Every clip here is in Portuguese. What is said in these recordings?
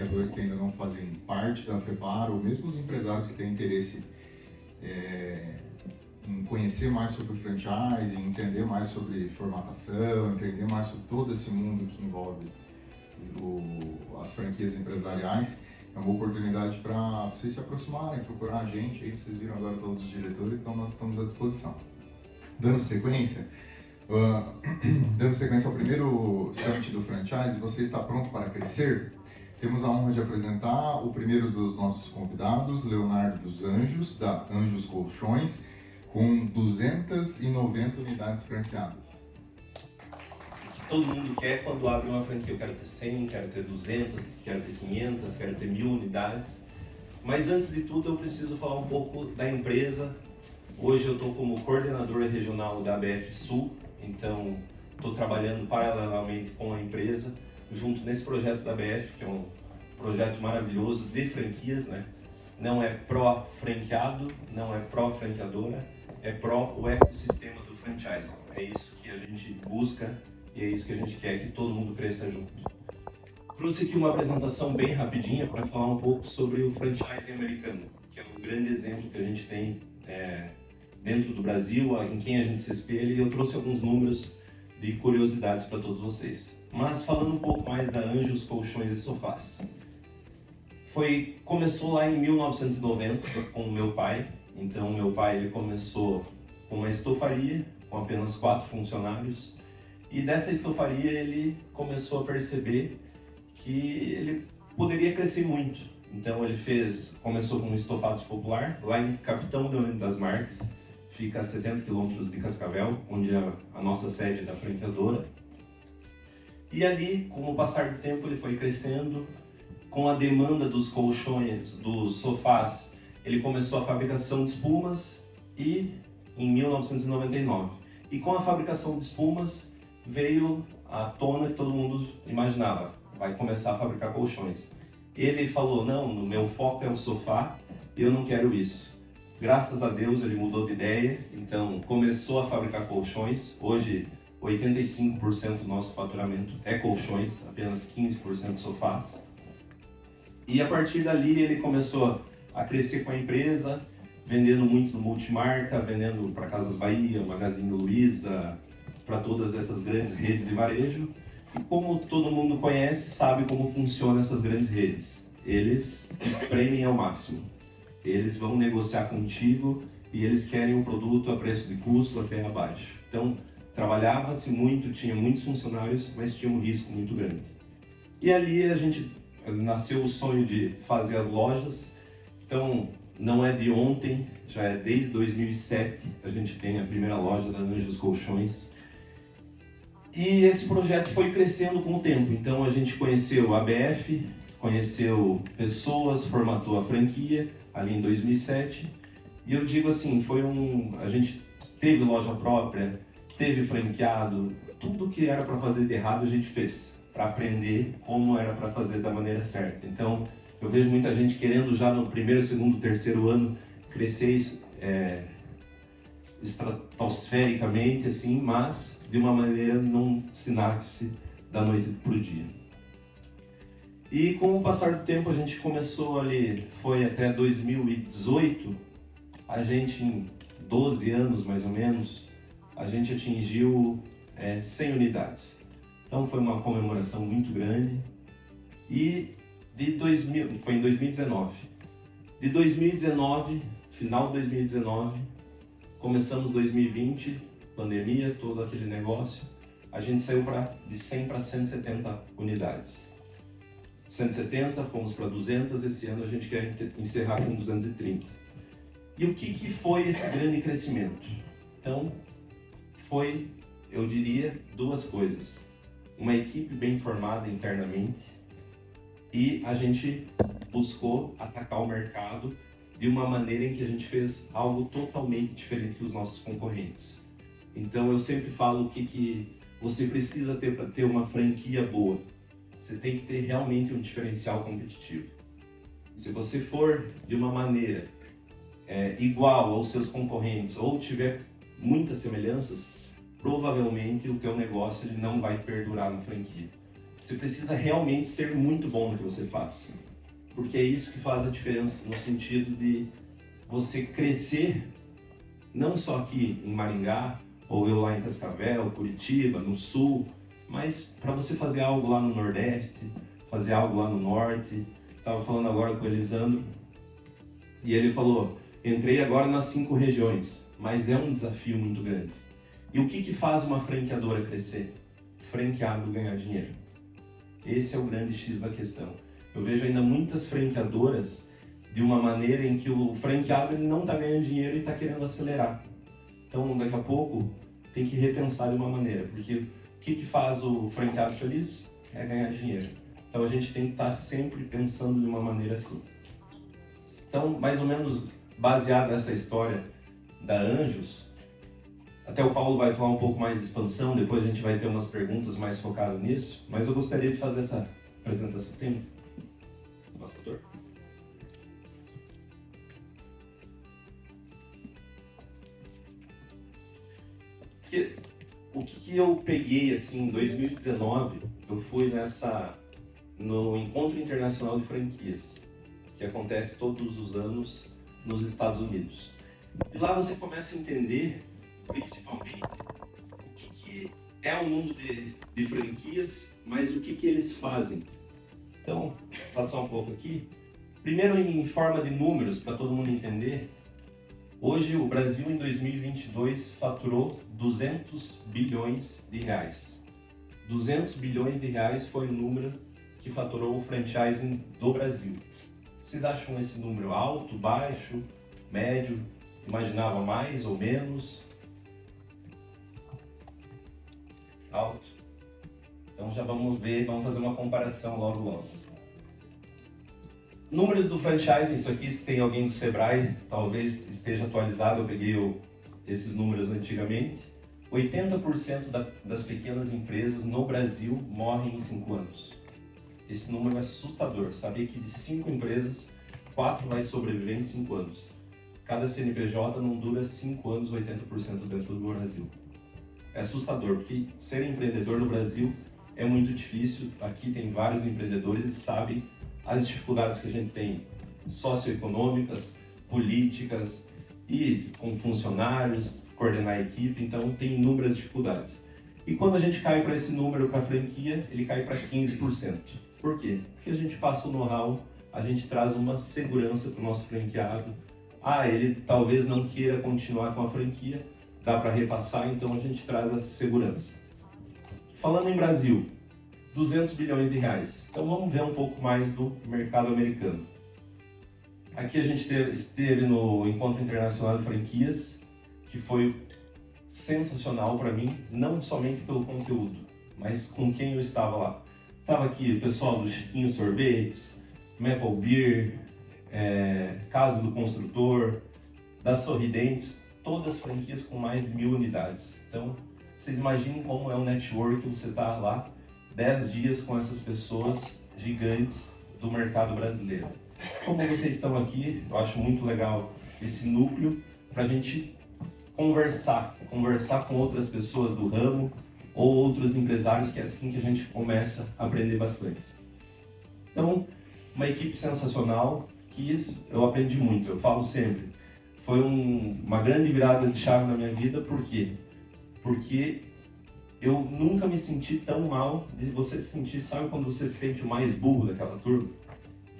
franqueadores que ainda não fazem parte da FEPAR, ou mesmo os empresários que têm interesse em conhecer mais sobre o franchise, em entender mais sobre formatação, entender mais sobre todo esse mundo que envolve as franquias empresariais. É uma oportunidade para vocês se aproximarem, procurar a gente. Aí vocês viram agora todos os diretores, então nós estamos à disposição. Dando sequência ao primeiro Summit do Franchise, você está pronto para crescer? Temos a honra de apresentar o primeiro dos nossos convidados, Leonardo dos Anjos, da Anjos Colchões, com 290 unidades franqueadas. Todo mundo quer quando abre uma franquia. Eu quero ter 100, quero ter 200, quero ter 500, quero ter 1000 unidades. Mas antes de tudo eu preciso falar um pouco da empresa. Hoje eu estou como coordenador regional da ABF Sul, então estou trabalhando paralelamente com a empresa, junto nesse projeto da ABF, que é um projeto maravilhoso de franquias, né? Não é pró-franqueado, não é pró-franqueadora, é pró o ecossistema do franchise. É isso que a gente busca. E é isso que a gente quer, que todo mundo cresça junto. Trouxe aqui uma apresentação bem rapidinha para falar um pouco sobre o franchising americano, que é um grande exemplo que a gente tem dentro do Brasil, em quem a gente se espelha, e eu trouxe alguns números de curiosidades para todos vocês. Mas falando um pouco mais da Anjos Colchões e Sofás. Começou lá em 1990 com o meu pai. Então meu pai ele começou com uma estofaria, com apenas 4 funcionários. E dessa estofaria ele começou a perceber que ele poderia crescer muito. Então ele começou com um estofados popular, lá em Capitão Leônidas das Marques, fica a 70 quilômetros de Cascavel, onde é a nossa sede da franqueadora. E ali, com o passar do tempo, ele foi crescendo, com a demanda dos colchões, dos sofás, ele começou a fabricação de espumas em 1999. E com a fabricação de espumas, veio à tona que todo mundo imaginava, vai começar a fabricar colchões. Ele falou, não, o meu foco é o sofá, eu não quero isso. Graças a Deus ele mudou de ideia, então começou a fabricar colchões. Hoje 85% do nosso faturamento é colchões, apenas 15% sofás. E a partir dali ele começou a crescer com a empresa, vendendo muito no multimarca, vendendo para Casas Bahia, Magazine Luiza, para todas essas grandes redes de varejo. E como todo mundo conhece, sabe como funcionam essas grandes redes. Eles espremem ao máximo. Eles vão negociar contigo e eles querem um produto a preço de custo até abaixo. Então, trabalhava-se muito, tinha muitos funcionários, mas tinha um risco muito grande. E ali nasceu o sonho de fazer as lojas. Então, não é de ontem, já é desde 2007 a gente tem a primeira loja da Anjos Colchões. E esse projeto foi crescendo com o tempo, então a gente conheceu a ABF, conheceu pessoas, formatou a franquia ali em 2007. E eu digo assim, a gente teve loja própria, teve franqueado, tudo que era para fazer de errado a gente fez, para aprender como era para fazer da maneira certa. Então eu vejo muita gente querendo já no primeiro, segundo, terceiro ano crescer estratosfericamente, assim, mas de uma maneira não se nasce da noite para o dia. E com o passar do tempo a gente começou ali, foi até 2018, a gente em 12 anos mais ou menos, a gente atingiu 100 unidades. Então foi uma comemoração muito grande. E foi em 2019. De 2019, final de 2019, começamos 2020, pandemia, todo aquele negócio, a gente saiu de 100 para 170 unidades. 170, fomos para 200, esse ano a gente quer encerrar com 230. E o que foi esse grande crescimento? Então, eu diria, 2 coisas. Uma equipe bem formada internamente e a gente buscou atacar o mercado de uma maneira em que a gente fez algo totalmente diferente dos nossos concorrentes. Então eu sempre falo o que você precisa ter para ter uma franquia boa. Você tem que ter realmente um diferencial competitivo. Se você for de uma maneira igual aos seus concorrentes ou tiver muitas semelhanças, provavelmente o teu negócio ele não vai perdurar na franquia. Você precisa realmente ser muito bom no que você faz. Porque é isso que faz a diferença, no sentido de você crescer, não só aqui em Maringá, ou eu lá em Cascavel, Curitiba, no Sul, mas para você fazer algo lá no Nordeste, fazer algo lá no Norte. Estava falando agora com o Elisandro, e ele falou, entrei agora nas 5 regiões, mas é um desafio muito grande. E o que faz uma franqueadora crescer? Franqueado ganhar dinheiro. Esse é o grande X da questão. Eu vejo ainda muitas franqueadoras de uma maneira em que o franqueado ele não está ganhando dinheiro e está querendo acelerar. Então, daqui a pouco, tem que repensar de uma maneira, porque o que faz o franqueado feliz? É ganhar dinheiro. Então, a gente tem que estar sempre pensando de uma maneira assim. Então, mais ou menos baseado nessa história da Anjos, até o Paulo vai falar um pouco mais de expansão, depois a gente vai ter umas perguntas mais focadas nisso, mas eu gostaria de fazer essa apresentação. Tem pastor? Porque o que eu peguei assim em 2019, eu fui no Encontro Internacional de Franquias, que acontece todos os anos nos Estados Unidos. E lá você começa a entender, principalmente, o que é o mundo de franquias, mas o que eles fazem. Então, vou passar um pouco aqui. Primeiro, em forma de números, para todo mundo entender, hoje o Brasil, em 2022, faturou 200 bilhões de reais. 200 bilhões de reais foi o número que faturou o franchising do Brasil. Vocês acham esse número alto, baixo, médio? Imaginava mais ou menos? Alto. Então já vamos ver, vamos fazer uma comparação logo. Números do franchising, isso aqui, se tem alguém do Sebrae, talvez esteja atualizado, eu peguei esses números antigamente. 80% das pequenas empresas no Brasil morrem em 5 anos. Esse número é assustador. Sabia que de 5 empresas, 4 vai sobreviver em 5 anos. Cada CNPJ não dura 5 anos, 80% dentro do Brasil. É assustador, porque ser empreendedor no Brasil é muito difícil. Aqui tem vários empreendedores e sabem as dificuldades que a gente tem socioeconômicas, políticas e com funcionários, coordenar a equipe, então tem inúmeras dificuldades. E quando a gente cai para esse número para a franquia, ele cai para 15%. Por quê? Porque a gente passa o know-how, a gente traz uma segurança para o nosso franqueado. Ele talvez não queira continuar com a franquia, dá para repassar, então a gente traz essa segurança. Falando em Brasil, 200 bilhões de reais. Então vamos ver um pouco mais do mercado americano. Aqui a gente esteve no Encontro Internacional de Franquias, que foi sensacional para mim, não somente pelo conteúdo, mas com quem eu estava lá. Estava aqui o pessoal do Chiquinho Sorvetes, Maple Beer, Casa do Construtor, da Sorridentes, todas as franquias com mais de 1.000 unidades. Então, vocês imaginem como é um network, você está lá 10 dias com essas pessoas gigantes do mercado brasileiro. Como vocês estão aqui, eu acho muito legal esse núcleo para a gente conversar com outras pessoas do ramo ou outros empresários, que é assim que a gente começa a aprender bastante. Então, uma equipe sensacional que eu aprendi muito, eu falo sempre. Foi uma grande virada de chave na minha vida, por quê? Porque eu nunca me senti tão mal de você se sentir, sabe quando você se sente o mais burro daquela turma?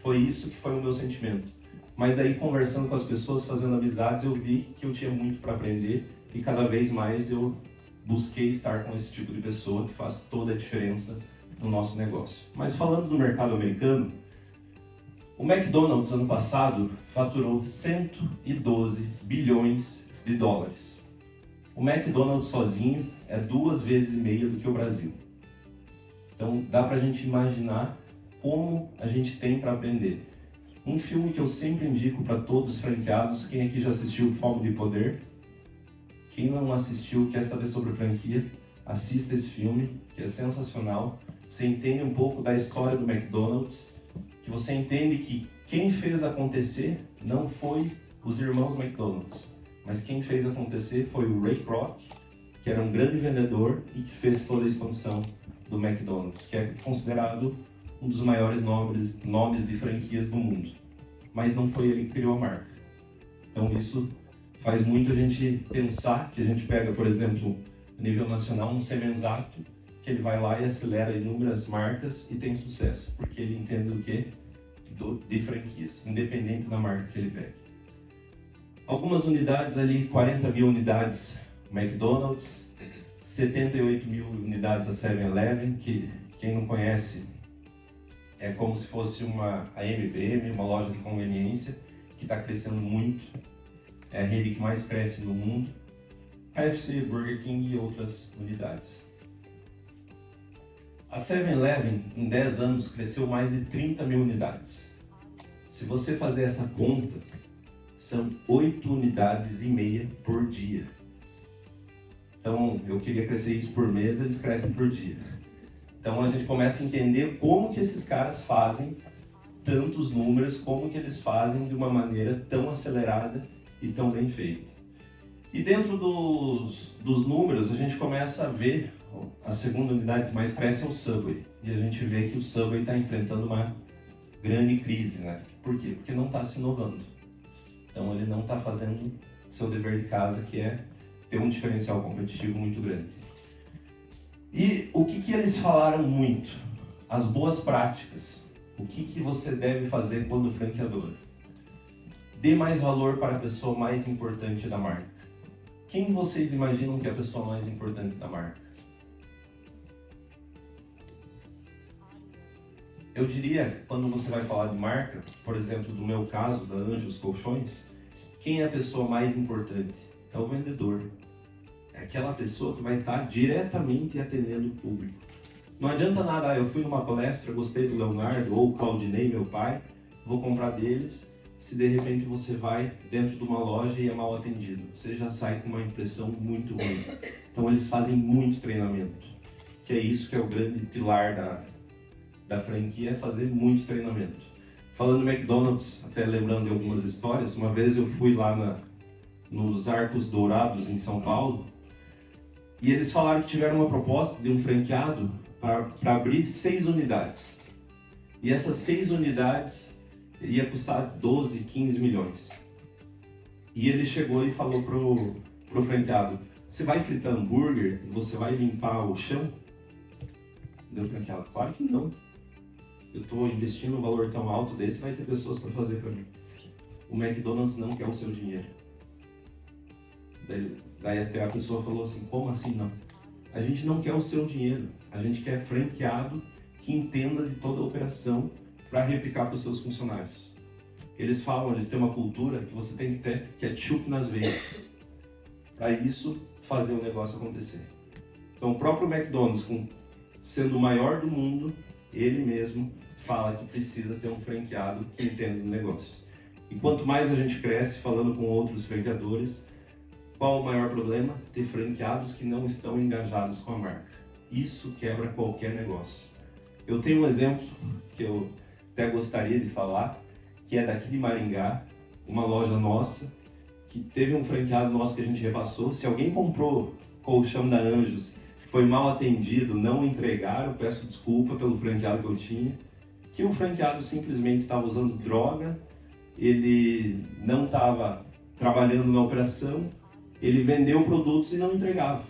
Foi isso que foi o meu sentimento. Mas daí, conversando com as pessoas, fazendo amizades, eu vi que eu tinha muito para aprender e cada vez mais eu busquei estar com esse tipo de pessoa que faz toda a diferença no nosso negócio. Mas falando do mercado americano, o McDonald's ano passado faturou 112 bilhões de dólares. O McDonald's sozinho é 2,5 vezes do que o Brasil. Então dá pra gente imaginar como a gente tem para aprender. Um filme que eu sempre indico para todos os franqueados, quem aqui já assistiu Fome de Poder? Quem não assistiu, quer saber sobre franquia, assista esse filme, que é sensacional. Você entende um pouco da história do McDonald's, que você entende que quem fez acontecer não foi os irmãos McDonald's, mas quem fez acontecer foi o Ray Kroc, que era um grande vendedor e que fez toda a expansão do McDonald's, que é considerado um dos maiores nomes de franquias do mundo. Mas não foi ele que criou a marca. Então isso faz muito a gente pensar que a gente pega, por exemplo, a nível nacional, um Semenzato, que ele vai lá e acelera inúmeras marcas e tem sucesso, porque ele entende o quê? De franquias, independente da marca que ele pega. Algumas unidades ali, 40 mil unidades McDonald's, 78 mil unidades a 7-Eleven, que quem não conhece é como se fosse a MBM, uma loja de conveniência, que está crescendo muito, é a rede que mais cresce no mundo, KFC, Burger King e outras unidades. A 7-Eleven, em 10 anos, cresceu mais de 30 mil unidades. Se você fazer essa conta, são 8 unidades e meia por dia. Então, eu queria crescer isso por mês, eles crescem por dia. Então, a gente começa a entender como que esses caras fazem tantos números, como que eles fazem de uma maneira tão acelerada e tão bem feita. E dentro dos números, a gente começa a ver a segunda unidade que mais cresce é o Subway. E a gente vê que o Subway está enfrentando uma grande crise, né? Por quê? Porque não está se inovando. Então ele não está fazendo seu dever de casa, que é ter um diferencial competitivo muito grande. E o que eles falaram muito? As boas práticas. O que você deve fazer quando franqueador? Dê mais valor para a pessoa mais importante da marca. Quem vocês imaginam que é a pessoa mais importante da marca? Eu diria, quando você vai falar de marca, por exemplo, do meu caso, da Anjos Colchões, quem é a pessoa mais importante? É o vendedor. É aquela pessoa que vai estar diretamente atendendo o público. Não adianta nada, eu fui numa palestra, gostei do Leonardo ou Claudinei, meu pai, vou comprar deles, se de repente você vai dentro de uma loja e é mal atendido. Você já sai com uma impressão muito ruim. Então eles fazem muito treinamento, que é isso que é o grande pilar da franquia, é fazer muito treinamento. Falando no McDonald's, até lembrando de algumas histórias, uma vez eu fui lá nos Arcos Dourados, em São Paulo, e eles falaram que tiveram uma proposta de um franqueado para abrir 6 unidades. E essas 6 unidades ia custar 12, 15 milhões. E ele chegou e falou pro franqueado: você vai fritar hambúrguer e você vai limpar o chão? Deu franqueado: claro que não. Eu estou investindo um valor tão alto desse, vai ter pessoas para fazer para mim. O McDonald's não quer o seu dinheiro. Daí até a pessoa falou assim: como assim não? A gente não quer o seu dinheiro, a gente quer franqueado que entenda de toda a operação para replicar para os seus funcionários. Eles falam, eles têm uma cultura que você tem que ter ketchup nas veias, para isso fazer o negócio acontecer. Então o próprio McDonald's, sendo o maior do mundo, ele mesmo fala que precisa ter um franqueado que entenda o negócio. E quanto mais a gente cresce falando com outros franqueadores, qual o maior problema? Ter franqueados que não estão engajados com a marca. Isso quebra qualquer negócio. Eu tenho um exemplo que eu até gostaria de falar, que é daqui de Maringá, uma loja nossa, que teve um franqueado nosso que a gente repassou. Se alguém comprou colchão da Anjos, foi mal atendido, não entregaram, peço desculpa pelo franqueado que eu tinha, que o franqueado simplesmente estava usando droga, ele não estava trabalhando na operação, ele vendeu produtos e não entregava.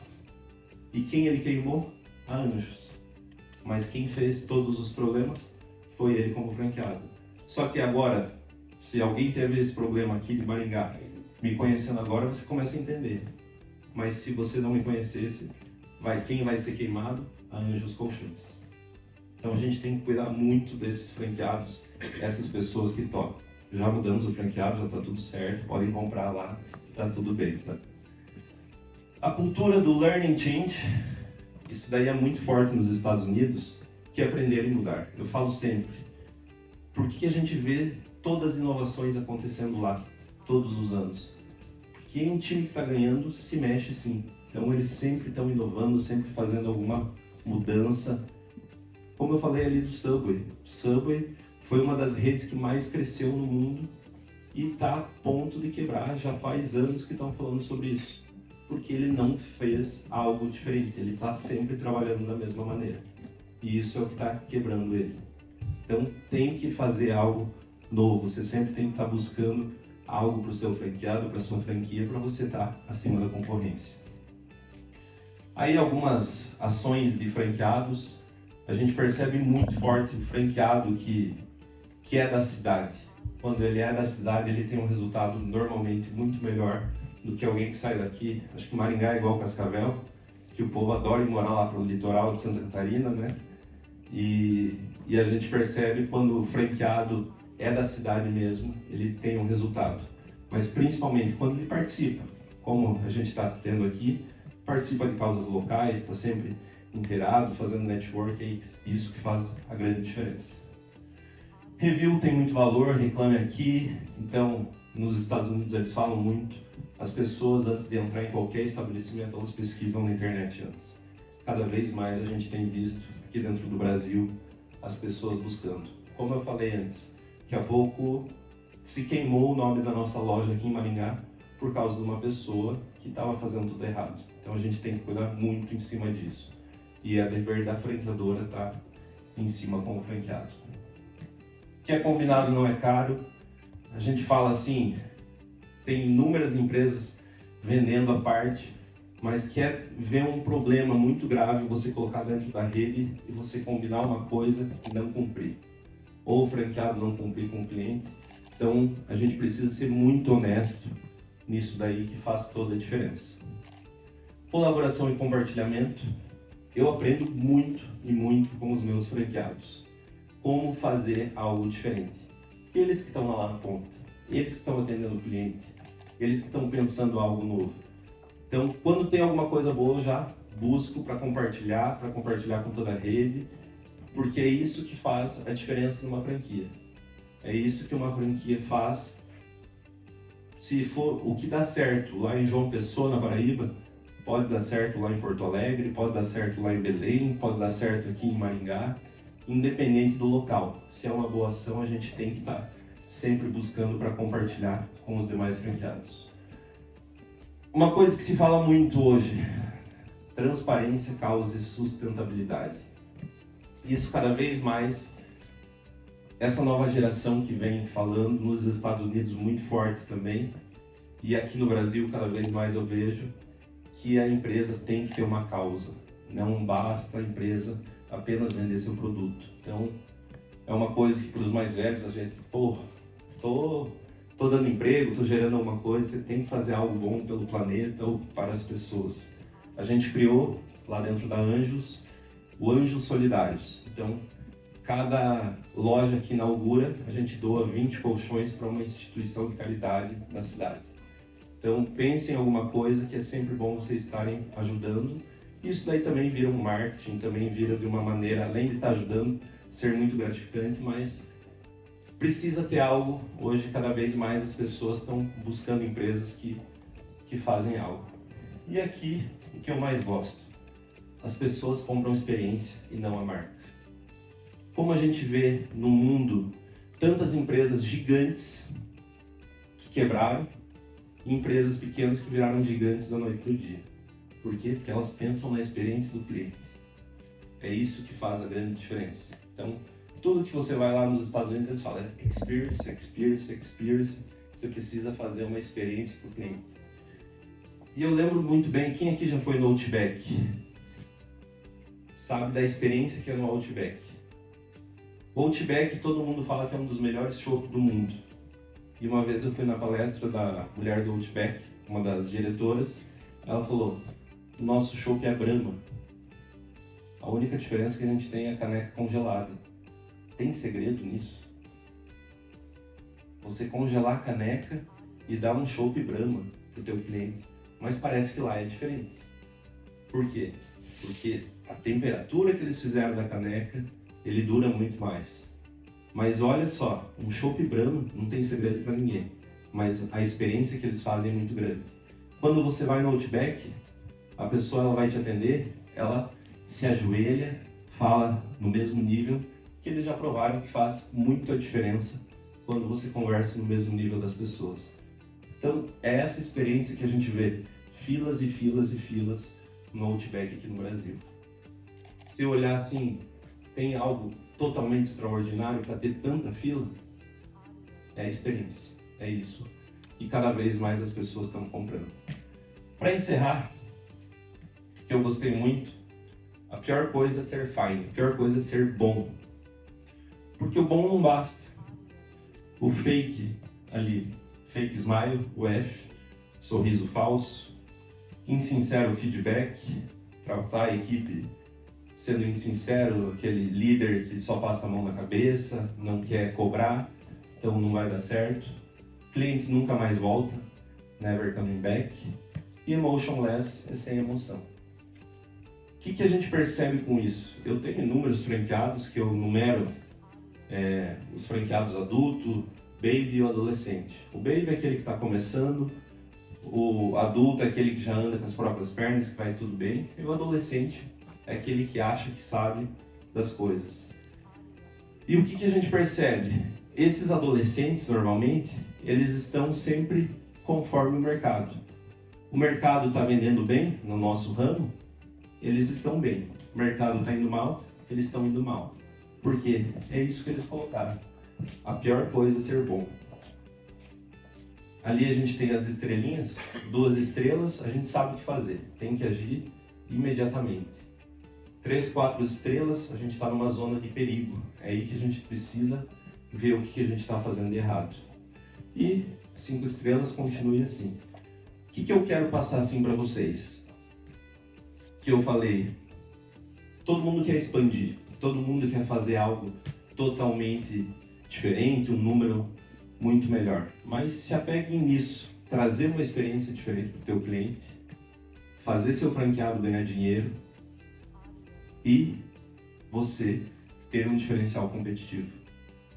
E quem ele queimou? A Anjos. Mas quem fez todos os problemas foi ele como franqueado. Só que agora, se alguém teve esse problema aqui de Maringá, me conhecendo agora, você começa a entender. Mas se você não me conhecesse, quem vai ser queimado? A Anjos Colchões. Então a gente tem que cuidar muito desses franqueados, essas pessoas que tocam. Já mudamos o franqueado, já está tudo certo, podem comprar lá, está tudo bem. Tá? A cultura do Learning Change, isso daí é muito forte nos Estados Unidos, que é aprender e mudar. Eu falo sempre, por que a gente vê todas as inovações acontecendo lá, todos os anos? Porque um time que está ganhando se mexe sim. Então eles sempre estão inovando, sempre fazendo alguma mudança. Como eu falei ali do Subway. Subway foi uma das redes que mais cresceu no mundo e está a ponto de quebrar. Já faz anos que estão falando sobre isso. Porque ele não fez algo diferente, ele está sempre trabalhando da mesma maneira. E isso é o que está quebrando ele. Então tem que fazer algo novo, você sempre tem que estar buscando algo para o seu franqueado, para a sua franquia, para você estar acima da concorrência. Aí algumas ações de franqueados, a gente percebe muito forte o franqueado que é da cidade. Quando ele é da cidade, ele tem um resultado normalmente muito melhor do que alguém que sai daqui. Acho que Maringá é igual Cascavel, que o povo adora ir morar lá para o litoral de Santa Catarina, né? E a gente percebe quando o franqueado é da cidade mesmo, ele tem um resultado. Mas principalmente quando ele participa, como a gente está tendo aqui, participa de causas locais, está sempre inteirado, fazendo network, é isso que faz a grande diferença. Review tem muito valor, reclame aqui. Então, nos Estados Unidos eles falam muito. As pessoas, antes de entrar em qualquer estabelecimento, elas pesquisam na internet antes. Cada vez mais a gente tem visto aqui dentro do Brasil as pessoas buscando. Como eu falei antes, daqui a pouco se queimou o nome da nossa loja aqui em Maringá por causa de uma pessoa que estava fazendo tudo errado. Então a gente tem que cuidar muito em cima disso. E é dever da franqueadora estar em cima com o franqueado. O que é combinado não é caro. A gente fala assim, tem inúmeras empresas vendendo à parte, mas quer ver um problema muito grave você colocar dentro da rede e você combinar uma coisa e não cumprir. Ou o franqueado não cumprir com o cliente. Então a gente precisa ser muito honesto nisso daí que faz toda a diferença. Colaboração e compartilhamento. Eu aprendo muito e muito com os meus franqueados. Como fazer algo diferente. Eles que estão lá na ponta, eles que estão atendendo o cliente, eles que estão pensando algo novo. Então, quando tem alguma coisa boa, eu já busco para compartilhar com toda a rede, porque é isso que faz a diferença numa franquia. É isso que uma franquia faz. Se for o que dá certo lá em João Pessoa, na Paraíba, pode dar certo lá em Porto Alegre, pode dar certo lá em Belém, pode dar certo aqui em Maringá, independente do local. Se é uma boa ação, a gente tem que estar sempre buscando para compartilhar com os demais franqueados. Uma coisa que se fala muito hoje, transparência, causa e sustentabilidade. Isso cada vez mais, essa nova geração que vem falando, nos Estados Unidos muito forte também, e aqui no Brasil cada vez mais eu vejo que a empresa tem que ter uma causa. Não basta a empresa apenas vender seu produto. Então, é uma coisa que para os mais velhos a gente, tô dando emprego, tô gerando alguma coisa, você tem que fazer algo bom pelo planeta ou para as pessoas. A gente criou lá dentro da Anjos, o Anjos Solidários. Então, cada loja que inaugura, a gente doa 20 colchões para uma instituição de caridade na cidade. Então, pensem em alguma coisa que é sempre bom vocês estarem ajudando. Isso daí também vira um marketing, também vira de uma maneira, além de estar ajudando, ser muito gratificante, mas precisa ter algo. Hoje, cada vez mais as pessoas estão buscando empresas que fazem algo. E aqui, o que eu mais gosto, as pessoas compram experiência e não a marca. Como a gente vê no mundo tantas empresas gigantes que quebraram e empresas pequenas que viraram gigantes da noite para o dia. Por quê? Porque elas pensam na experiência do cliente. É isso que faz a grande diferença. Então, tudo que você vai lá nos Estados Unidos, eles falam experience, experience, experience. Você precisa fazer uma experiência para o cliente. E eu lembro muito bem, quem aqui já foi no Outback? Sabe da experiência que é no Outback. O Outback, todo mundo fala que é um dos melhores shows do mundo. E uma vez eu fui na palestra da mulher do Outback, uma das diretoras, ela falou, o nosso chopp é Brahma. A única diferença que a gente tem é a caneca congelada. Tem segredo nisso? Você congelar a caneca e dar um chopp Brahma pro teu cliente. Mas parece que lá é diferente. Por quê? Porque a temperatura que eles fizeram da caneca, ele dura muito mais. Mas olha só, um chopp Brahma não tem segredo para ninguém. Mas a experiência que eles fazem é muito grande. Quando você vai no Outback, a pessoa ela vai te atender, ela se ajoelha, fala no mesmo nível, que eles já provaram que faz muita diferença quando você conversa no mesmo nível das pessoas. Então, é essa experiência que a gente vê, filas e filas e filas no Outback aqui no Brasil. Se eu olhar assim, tem algo totalmente extraordinário para ter tanta fila? É a experiência. É isso que cada vez mais as pessoas estão comprando. Para encerrar, que eu gostei muito, a pior coisa é ser fine, a pior coisa é ser bom. Porque o bom não basta. O fake ali, fake smile, o F, sorriso falso, insincero feedback, tratar a equipe sendo insincero, aquele líder que só passa a mão na cabeça, não quer cobrar, então não vai dar certo. Cliente nunca mais volta, never coming back. E emotionless é sem emoção. O que a gente percebe com isso? Eu tenho inúmeros franqueados que eu numero os franqueados adulto, baby e o adolescente. O baby é aquele que está começando, o adulto é aquele que já anda com as próprias pernas, que vai tudo bem, e o adolescente é aquele que acha que sabe das coisas. E o que a gente percebe? Esses adolescentes, normalmente, eles estão sempre conforme o mercado. O mercado está vendendo bem no nosso ramo, eles estão bem. O mercado está indo mal, eles estão indo mal. Por quê? É isso que eles colocaram. A pior coisa é ser bom. Ali a gente tem as estrelinhas, 2 estrelas, a gente sabe o que fazer, tem que agir imediatamente. 3, 4 estrelas, a gente está numa zona de perigo. É aí que a gente precisa ver o que a gente está fazendo de errado. E 5 estrelas, continue assim. O que eu quero passar assim para vocês? Que eu falei, todo mundo quer expandir, todo mundo quer fazer algo totalmente diferente, um número muito melhor. Mas se apeguem nisso, trazer uma experiência diferente para o teu cliente, fazer seu franqueado ganhar dinheiro e você ter um diferencial competitivo.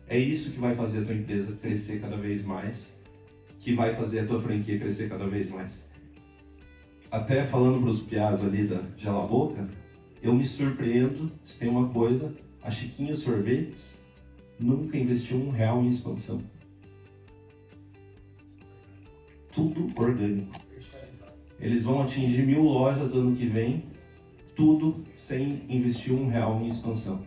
É isso que vai fazer a tua empresa crescer cada vez mais, que vai fazer a tua franquia crescer cada vez mais. Até falando para os piás ali da Gela Boca, eu me surpreendo, se tem uma coisa, a Chiquinho Sorvetes nunca investiu R$1 em expansão. Tudo orgânico. Eles vão atingir 1000 lojas ano que vem, tudo sem investir R$1 em expansão.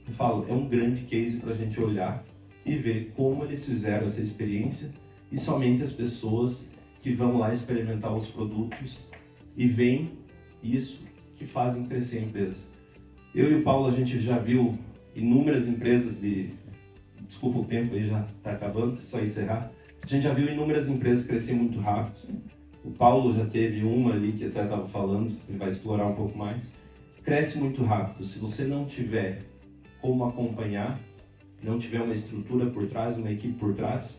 Eu falo, é um grande case para a gente olhar e ver como eles fizeram essa experiência e somente as pessoas que vão lá experimentar os produtos e veem isso que fazem crescer a empresa. Eu e o Paulo, a gente já viu inúmeras empresas desculpa o tempo aí, já está acabando, só encerrar. A gente já viu inúmeras empresas crescer muito rápido. O Paulo já teve uma ali que até estava falando, ele vai explorar um pouco mais. Cresce muito rápido. Se você não tiver como acompanhar, não tiver uma estrutura por trás, uma equipe por trás,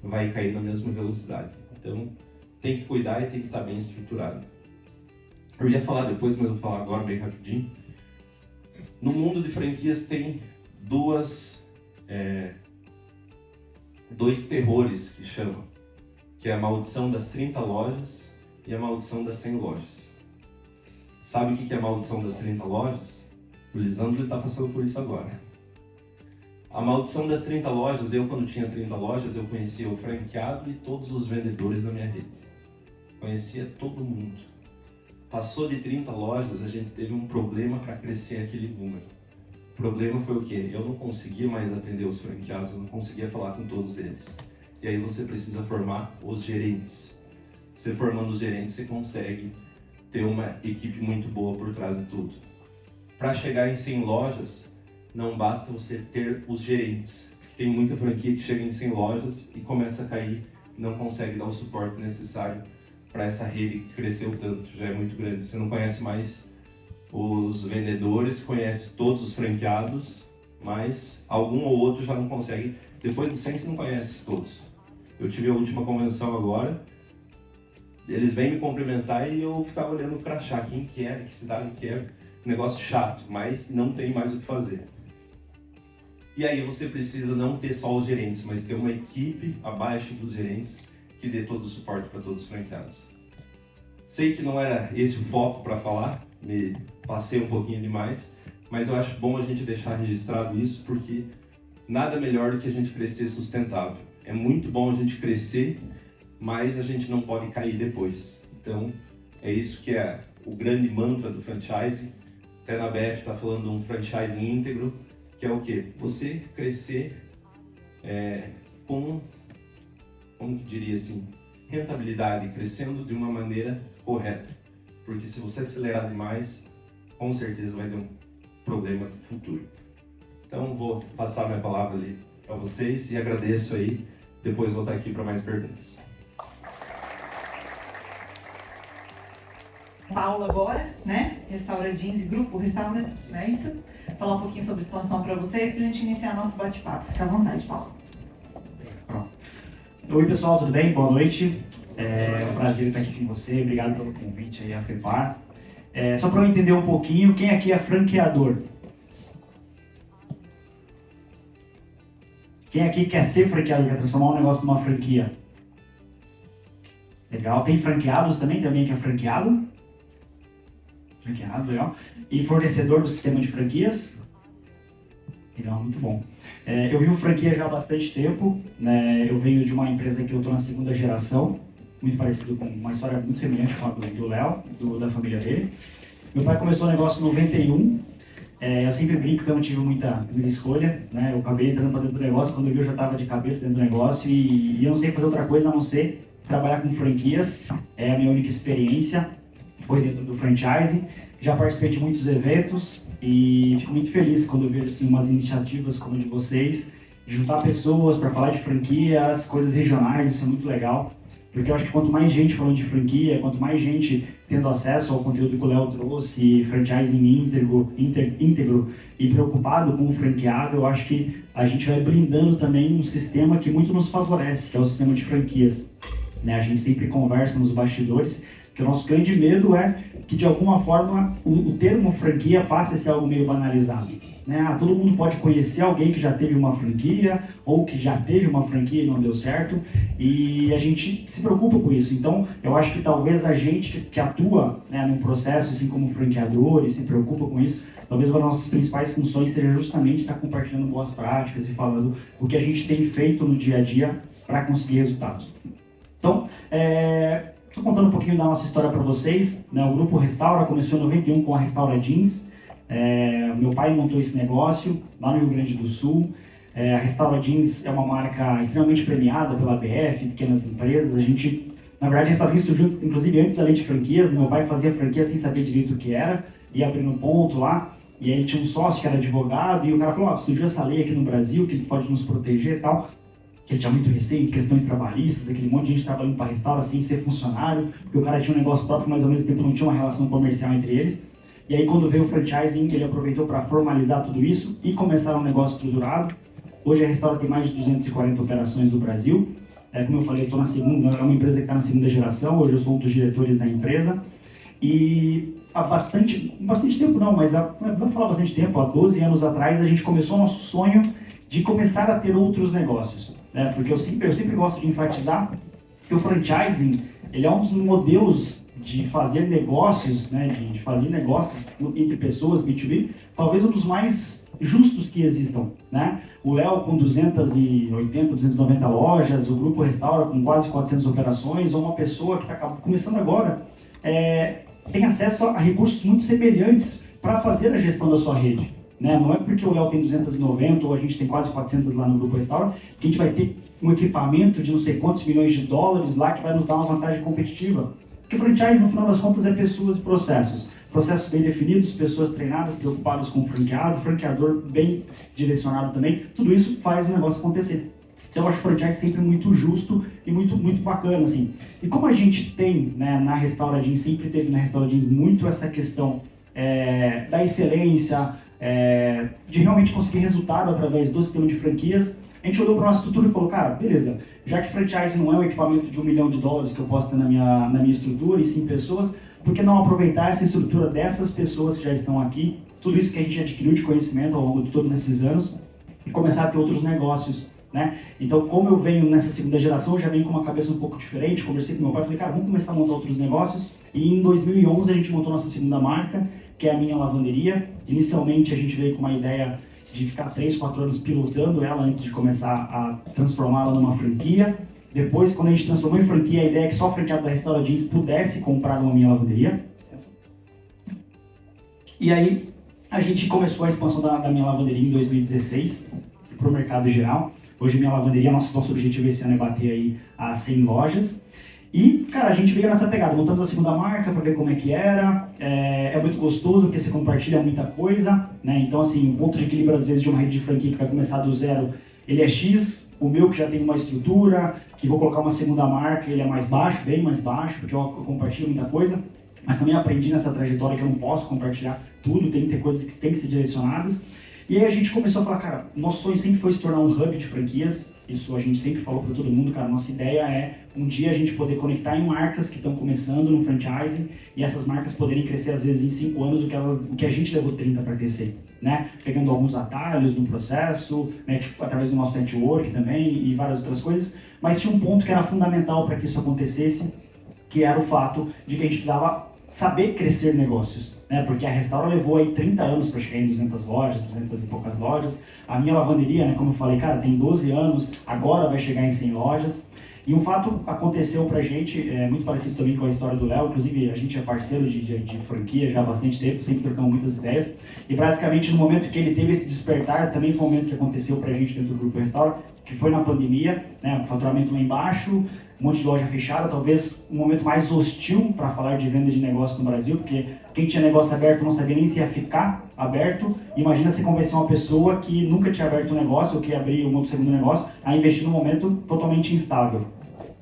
vai cair na mesma velocidade. Então, tem que cuidar e tem que estar bem estruturado. Eu ia falar depois, mas vou falar agora bem rapidinho. No mundo de franquias tem dois terrores que chamam, que é a maldição das 30 lojas e a maldição das 100 lojas. Sabe o que é a maldição das 30 lojas? O Lisandro está passando por isso agora. A maldição das 30 lojas, eu quando tinha 30 lojas, eu conhecia o franqueado e todos os vendedores da minha rede. Conhecia todo mundo. Passou de 30 lojas, a gente teve um problema para crescer aquele número. O problema foi o quê? Eu não conseguia mais atender os franqueados, eu não conseguia falar com todos eles. E aí você precisa formar os gerentes. Você formando os gerentes, você consegue ter uma equipe muito boa por trás de tudo. Para chegar em 100 lojas, não basta você ter os gerentes. Tem muita franquia que chega em 100 lojas e começa a cair, não consegue dar o suporte necessário para essa rede que cresceu tanto, já é muito grande. Você não conhece mais os vendedores, conhece todos os franqueados, mas algum ou outro já não consegue. Depois do 100 você não conhece todos. Eu tive a última convenção agora, eles vêm me cumprimentar e eu ficava olhando o crachá, quem que é, que cidade que é, negócio chato, mas não tem mais o que fazer. E aí você precisa não ter só os gerentes, mas ter uma equipe abaixo dos gerentes que dê todo o suporte para todos os franqueados. Sei que não era esse o foco para falar, me passei um pouquinho demais, mas eu acho bom a gente deixar registrado isso, porque nada melhor do que a gente crescer sustentável. É muito bom a gente crescer, mas a gente não pode cair depois. Então, é isso que é o grande mantra do franchise, até na BF está falando de um franchising íntegro, que é o quê? Você crescer com, como que diria assim, rentabilidade, crescendo de uma maneira correta. Porque se você acelerar demais, com certeza vai ter um problema futuro. Então vou passar minha palavra ali para vocês e agradeço aí. Depois vou estar aqui para mais perguntas. Paulo agora, né? Restaura Jeans e Grupo Restaura, não é isso? Falar um pouquinho sobre expansão para vocês, para a gente iniciar nosso bate-papo. Fica à vontade, Paulo. Oi pessoal, tudo bem? Boa noite. É um prazer estar aqui com você. Obrigado pelo convite aí à FEPAR. Só para eu entender um pouquinho, quem aqui é franqueador? Quem aqui quer ser franqueador, quer transformar um negócio numa franquia? Legal. Tem franqueados também? Tem alguém que é franqueado? Franqueado, legal. E fornecedor do sistema de franquias? Legal, muito bom. Eu vivo franquia já há bastante tempo, né? Eu venho de uma empresa que eu estou na segunda geração, muito parecido com uma história muito semelhante com a do Léo, da família dele. Meu pai começou o negócio em 91. Eu sempre brinco que eu não tive muita escolha, né? Eu acabei entrando para dentro do negócio, quando eu vi eu já estava de cabeça dentro do negócio e eu não sei fazer outra coisa a não ser trabalhar com franquias. É a minha única experiência, foi dentro do franchising. Já participei de muitos eventos e fico muito feliz quando eu vejo assim, umas iniciativas como a de vocês, de juntar pessoas para falar de franquias, coisas regionais, isso é muito legal. Porque eu acho que quanto mais gente falando de franquia, quanto mais gente tendo acesso ao conteúdo que o Léo trouxe, franchising íntegro e preocupado com o franqueado, eu acho que a gente vai blindando também um sistema que muito nos favorece, que é o sistema de franquias. Né? A gente sempre conversa nos bastidores, que o nosso grande medo é que de alguma forma o termo franquia passe a ser algo meio banalizado. Né? Todo mundo pode conhecer alguém que já teve uma franquia ou que já teve uma franquia e não deu certo e a gente se preocupa com isso. Então eu acho que talvez a gente que atua, né, num processo assim como franqueador e se preocupa com isso, talvez uma das nossas principais funções seja justamente estar compartilhando boas práticas e falando o que a gente tem feito no dia a dia para conseguir resultados. Então, estou contando um pouquinho da nossa história para vocês. Né? O Grupo Restaura começou em 91 com a Restaura Jeans. Meu pai montou esse negócio lá no Rio Grande do Sul. A Restaura Jeans é uma marca extremamente premiada pela BF, pequenas empresas. A gente, na verdade, a Restaura Jeans surgiu inclusive antes da lei de franquias. Meu pai fazia franquia sem saber direito o que era, ia abrindo ponto lá. E aí ele tinha um sócio que era advogado e o cara falou, surgiu essa lei aqui no Brasil que pode nos proteger e tal. Ele tinha muito receio de questões trabalhistas, aquele monte de gente trabalhando para Restaura sem ser funcionário, porque o cara tinha um negócio próprio, mas ao mesmo tempo não tinha uma relação comercial entre eles. E aí quando veio o franchising, ele aproveitou para formalizar tudo isso e começar um negócio estruturado. Hoje a Restaura tem mais de 240 operações no Brasil. Como eu falei, eu estou na segunda, é uma empresa que está na segunda geração, hoje eu sou um dos diretores da empresa. E há bastante tempo não, mas vamos falar bastante tempo, há 12 anos atrás a gente começou o nosso sonho de começar a ter outros negócios. Porque eu sempre gosto de enfatizar que o franchising ele é um dos modelos de fazer negócios, né, de fazer negócios entre pessoas, B2B, talvez um dos mais justos que existam. Né? O Léo com 280, 290 lojas, o Grupo Restaura com quase 400 operações, ou uma pessoa que está começando agora, tem acesso a recursos muito semelhantes para fazer a gestão da sua rede. Né? Não é porque o Léo tem 290 ou a gente tem quase 400 lá no Grupo Restaura que a gente vai ter um equipamento de não sei quantos milhões de dólares lá que vai nos dar uma vantagem competitiva. Porque franchise, no final das contas, é pessoas e processos. Processos bem definidos, pessoas treinadas, preocupadas com o franqueado, franqueador bem direcionado também. Tudo isso faz o negócio acontecer. Então eu acho o franchise sempre muito justo e muito bacana, assim. E como a gente tem, né, na Restaura Jeans, sempre teve na Restaura Jeans muito essa questão da excelência, de realmente conseguir resultado através do sistema de franquias, a gente olhou para a nossa estrutura e falou, cara, beleza, já que franchise não é um equipamento de $1 milhão que eu posso ter na minha estrutura, e sim pessoas, por que não aproveitar essa estrutura dessas pessoas que já estão aqui, tudo isso que a gente adquiriu de conhecimento ao longo de todos esses anos, e começar a ter outros negócios, né? Então, como eu venho nessa segunda geração, eu já venho com uma cabeça um pouco diferente, conversei com meu pai, falei, cara, vamos começar a montar outros negócios, e em 2011 a gente montou nossa segunda marca, que é a Minha Lavanderia. Inicialmente a gente veio com uma ideia de ficar 3, 4 anos pilotando ela antes de começar a transformá-la numa franquia. Depois, quando a gente transformou em franquia, a ideia é que só a franqueada da Restaura Jeans pudesse comprar uma Minha Lavanderia. E aí, a gente começou a expansão da minha lavanderia em 2016 para o mercado geral. Hoje minha lavanderia, nosso objetivo esse ano é bater aí a 100 lojas. E, cara, a gente veio nessa pegada, montamos a segunda marca para ver como é que era. É muito gostoso porque você compartilha muita coisa, né? Então, assim, o ponto de equilíbrio, às vezes, de uma rede de franquia que vai começar do zero, ele é X. O meu, que já tem uma estrutura, que vou colocar uma segunda marca, ele é mais baixo, bem mais baixo, porque eu compartilho muita coisa. Mas também aprendi nessa trajetória que eu não posso compartilhar tudo, tem que ter coisas que têm que ser direcionadas. E aí a gente começou a falar, cara, nosso sonho sempre foi se tornar um hub de franquias. Isso a gente sempre falou para todo mundo, cara, nossa ideia é um dia a gente poder conectar em marcas que estão começando no franchising e essas marcas poderem crescer às vezes em 5 anos o que a gente levou 30 para crescer, né? Pegando alguns atalhos no processo, né? Tipo, através do nosso network também e várias outras coisas, mas tinha um ponto que era fundamental para que isso acontecesse, que era o fato de que a gente precisava saber crescer negócios, né? Porque a Restaura levou aí 30 anos para chegar em 200 lojas, 200 e poucas lojas. A minha lavanderia, né, como eu falei, cara, tem 12 anos, agora vai chegar em 100 lojas. E um fato aconteceu pra gente, muito parecido também com a história do Léo, inclusive a gente é parceiro de franquia já há bastante tempo, sempre trocamos muitas ideias. E basicamente no momento que ele teve esse despertar, também foi um momento que aconteceu pra gente dentro do Grupo Restaura, que foi na pandemia, né, o faturamento lá embaixo, um monte de loja fechada, talvez um momento mais hostil para falar de venda de negócio no Brasil, porque quem tinha negócio aberto não sabia nem se ia ficar aberto. Imagina se convencer uma pessoa que nunca tinha aberto um negócio ou que ia abrir um outro segundo negócio a investir num momento totalmente instável.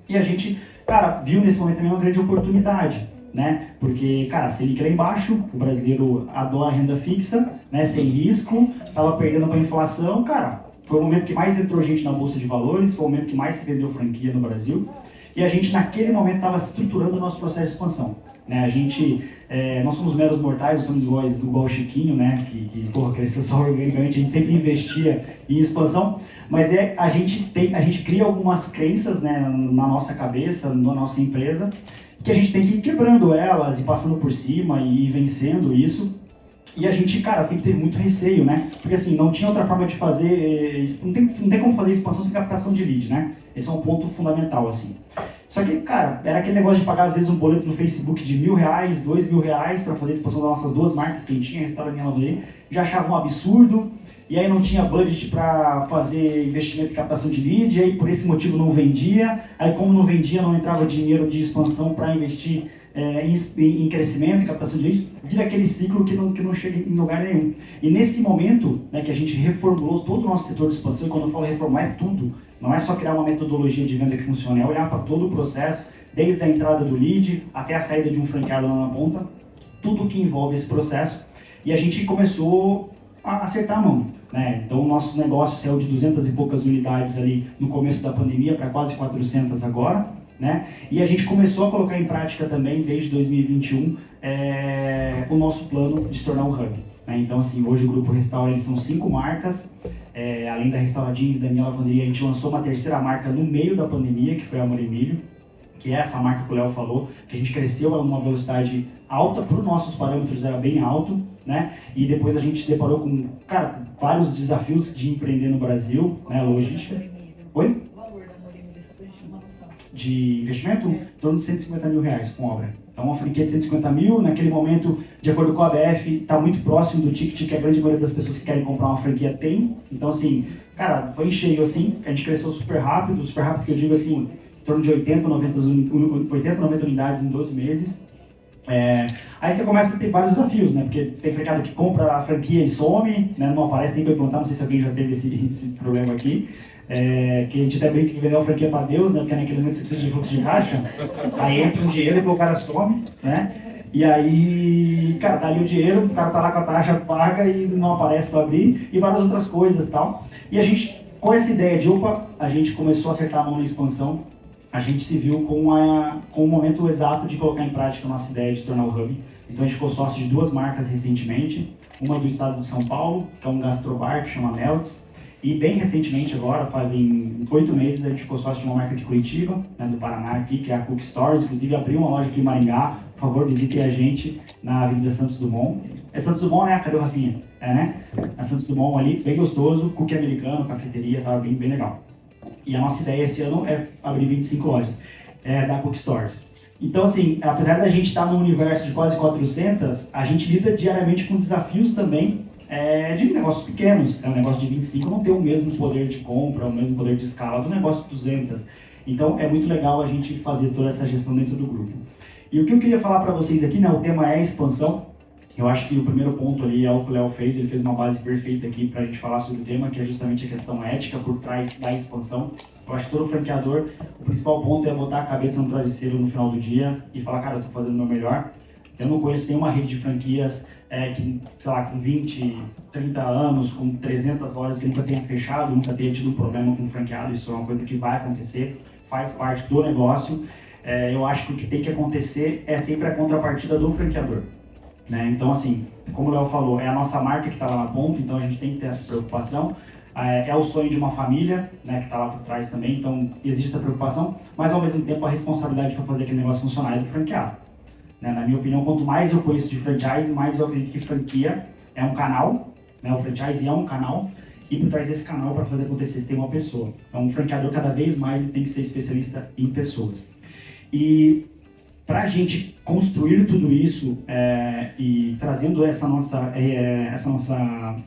E a gente, cara, viu nesse momento também uma grande oportunidade, né? Porque, cara, Selic lá embaixo, o brasileiro adora renda fixa, né? Sem risco, tava perdendo para a inflação, cara. Foi o momento que mais entrou gente na Bolsa de Valores, foi o momento que mais se vendeu franquia no Brasil. E a gente, naquele momento, estava estruturando o nosso processo de expansão. Né? Nós somos meros mortais, somos igual o Chiquinho, né? que cresceu só organicamente, a gente sempre investia em expansão. Mas a gente cria algumas crenças, né, na nossa cabeça, na nossa empresa, que a gente tem que ir quebrando elas e passando por cima e vencendo isso. E a gente, cara, sempre teve muito receio, né? Porque assim, não tinha outra forma de fazer, não tem como fazer expansão sem captação de lead, né? Esse é um ponto fundamental, assim. Só que, cara, era aquele negócio de pagar às vezes um boleto no Facebook de R$1.000, R$2.000 para fazer a expansão das nossas duas marcas que a gente tinha, Restaura e Minha Lavanderia, já achava um absurdo. E aí não tinha budget para fazer investimento em captação de lead, e aí por esse motivo não vendia. Aí como não vendia, não entrava dinheiro de expansão para investir em crescimento, em captação de lead, vira aquele ciclo que não chega em lugar nenhum. E nesse momento, né, que a gente reformulou todo o nosso setor de expansão, e quando eu falo reformular é tudo, não é só criar uma metodologia de venda que funcione, é olhar para todo o processo, desde a entrada do lead até a saída de um franqueado lá na ponta, tudo que envolve esse processo, e a gente começou a acertar a mão. Né? Então o nosso negócio saiu de 200 e poucas unidades ali no começo da pandemia para quase 400 agora. Né? E a gente começou a colocar em prática também, desde 2021, o nosso plano de se tornar um hub. Né? Então, assim, hoje o Grupo Restaura são 5 marcas, além da Restaura Jeans, da Minha Lavanderia, a gente lançou uma terceira marca no meio da pandemia, que foi a Amor Emílio, que é essa marca que o Léo falou, que a gente cresceu a uma velocidade alta, para os nossos parâmetros era bem alto, né? E depois a gente se deparou com, cara, vários desafios de empreender no Brasil, né? Logística. Pois? De investimento, em torno de R$150 mil com obra. Então, uma franquia de 150 mil, naquele momento, de acordo com a ABF, está muito próximo do ticket que a grande maioria das pessoas que querem comprar uma franquia tem. Então, assim, cara, foi em cheio, assim, a gente cresceu super rápido que eu digo assim, em torno de 80, 90 unidades em 12 meses. Aí você começa a ter vários desafios, né? Porque tem franqueado que compra a franquia e some, né? Não aparece nem para implantar, não sei se alguém já teve esse problema aqui. Que a gente até brinca que vendeu a franquia para Deus, né? Porque naquele momento você precisa de fluxo de caixa, aí entra um dinheiro e o cara some, né? E aí, cara, tá ali o dinheiro, o cara tá lá com a taxa, paga e não aparece para abrir, e várias outras coisas e tal. E a gente, com essa ideia de, a gente começou a acertar a mão na expansão, a gente se viu com o momento exato de colocar em prática a nossa ideia de se tornar o hub. Então a gente ficou sócio de 2 marcas recentemente, uma do estado de São Paulo, que é um gastrobar que chama Melts, e bem recentemente agora, fazem 8 meses, a gente ficou sócio de uma marca de Curitiba, né, do Paraná aqui, que é a Cook Stores, inclusive abriu uma loja aqui em Maringá, por favor visitem a gente na Avenida Santos Dumont. É Santos Dumont, né? Cadê o Rafinha? Né? É Santos Dumont ali, bem gostoso, cookie americano, cafeteria, tava bem legal. E a nossa ideia esse ano é abrir 25 lojas da Cook Stores. Então, assim, apesar da gente estar num universo de quase 400, a gente lida diariamente com desafios também de negócios pequenos. Um negócio de 25 não tem o mesmo poder de compra, o mesmo poder de escala do negócio de 200. Então, é muito legal a gente fazer toda essa gestão dentro do grupo. E o que eu queria falar para vocês aqui, né, o tema é expansão. Eu acho que o primeiro ponto ali é o que o Léo fez, ele fez uma base perfeita aqui para a gente falar sobre o tema, que é justamente a questão ética por trás da expansão. Eu acho que todo franqueador, o principal ponto é botar a cabeça no travesseiro no final do dia e falar, cara, eu estou fazendo o meu melhor. Eu não conheço nenhuma rede de franquias que, sei lá, com 20, 30 anos, com 300 lojas, que nunca tenha fechado, nunca tenha tido um problema com o franqueado. Isso é uma coisa que vai acontecer, faz parte do negócio. Eu acho que o que tem que acontecer é sempre a contrapartida do franqueador, né? Então, assim, como o Léo falou, é a nossa marca que está lá na ponta, então a gente tem que ter essa preocupação. É o sonho de uma família, né, que está lá por trás também, então existe essa preocupação, mas ao mesmo tempo a responsabilidade para fazer aquele negócio funcionar é do franqueado. Né? Na minha opinião, quanto mais eu conheço de franchise, mais eu acredito que franquia é um canal, né? O franchise é um canal, e por trás desse canal, para fazer acontecer, tem uma pessoa. Então, um franqueador, cada vez mais, tem que ser especialista em pessoas. E para a gente construir tudo isso e trazendo essa nossa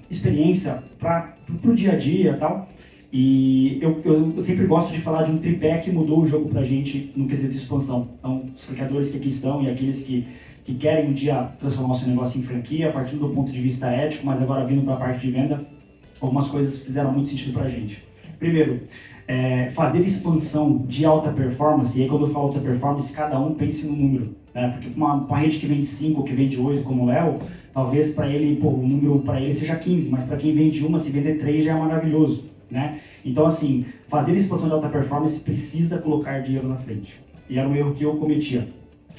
experiência para o dia a dia e tal, e eu sempre gosto de falar de um tripé que mudou o jogo para a gente no quesito de expansão. Então, os franqueadores que aqui estão e aqueles que querem um dia transformar o seu negócio em franquia, a partir do ponto de vista ético, mas agora vindo para a parte de venda, algumas coisas fizeram muito sentido para a gente. Primeiro, fazer expansão de alta performance, e aí quando eu falo alta performance, cada um pense no número, né? Porque uma rede que vende 5 ou que vende 8, como o Léo, talvez para ele, o número para ele seja 15, mas para quem vende uma, se vender 3 já é maravilhoso, né? Então, assim, fazer expansão de alta performance precisa colocar dinheiro na frente. E era um erro que eu cometia.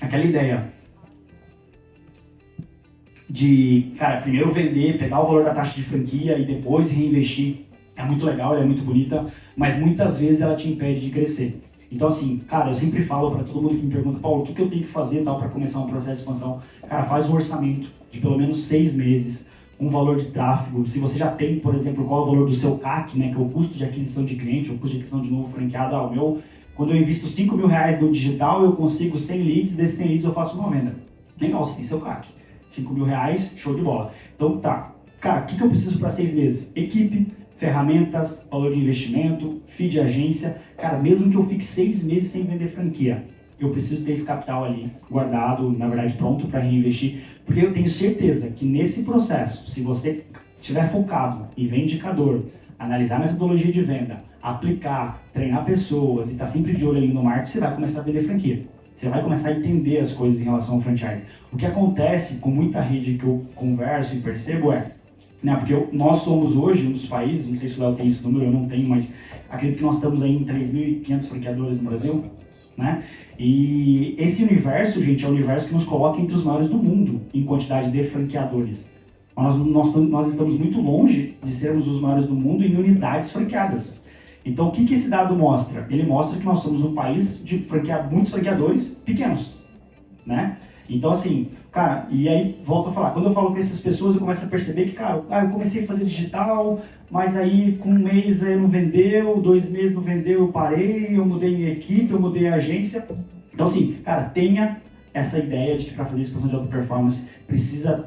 Aquela ideia de, cara, primeiro vender, pegar o valor da taxa de franquia e depois reinvestir. É muito legal, ela é muito bonita, mas muitas vezes ela te impede de crescer. Então, assim, cara, eu sempre falo para todo mundo que me pergunta, Paulo, o que eu tenho que fazer para começar um processo de expansão? Cara, faz um orçamento de pelo menos 6 meses, um valor de tráfego. Se você já tem, por exemplo, qual é o valor do seu CAC, né, que é o custo de aquisição de cliente, o custo de aquisição de novo franqueado, quando eu invisto R$5.000 no digital, eu consigo 100 leads, desses 100 leads eu faço uma venda. Legal, você tem seu CAC. R$5.000, show de bola. Então, tá. Cara, o que eu preciso para 6 meses? Equipe, ferramentas, valor de investimento, fee de agência. Cara, mesmo que eu fique 6 meses sem vender franquia, eu preciso ter esse capital ali guardado, na verdade pronto para reinvestir, porque eu tenho certeza que nesse processo, se você estiver focado em ver indicador, analisar a metodologia de venda, aplicar, treinar pessoas e estar sempre de olho ali no marketing, você vai começar a vender franquia. Você vai começar a entender as coisas em relação ao franchise. O que acontece com muita rede que eu converso e percebo né, porque nós somos hoje um dos países, não sei se o Léo tem esse número, eu não tenho, mas acredito que nós estamos aí em 3.500 franqueadores no Brasil, né? E esse universo, gente, é o universo que nos coloca entre os maiores do mundo em quantidade de franqueadores. Nós estamos muito longe de sermos os maiores do mundo em unidades franqueadas. Então, o que esse dado mostra? Ele mostra que nós somos um país de muitos franqueadores pequenos, né? Então, assim, cara, e aí, volto a falar, quando eu falo com essas pessoas, eu começo a perceber que, cara, eu comecei a fazer digital, mas aí com 1 mês não vendeu, 2 meses não vendeu, eu parei, eu mudei minha equipe, eu mudei a agência. Então, assim, cara, tenha essa ideia de que para fazer expansão de alta performance precisa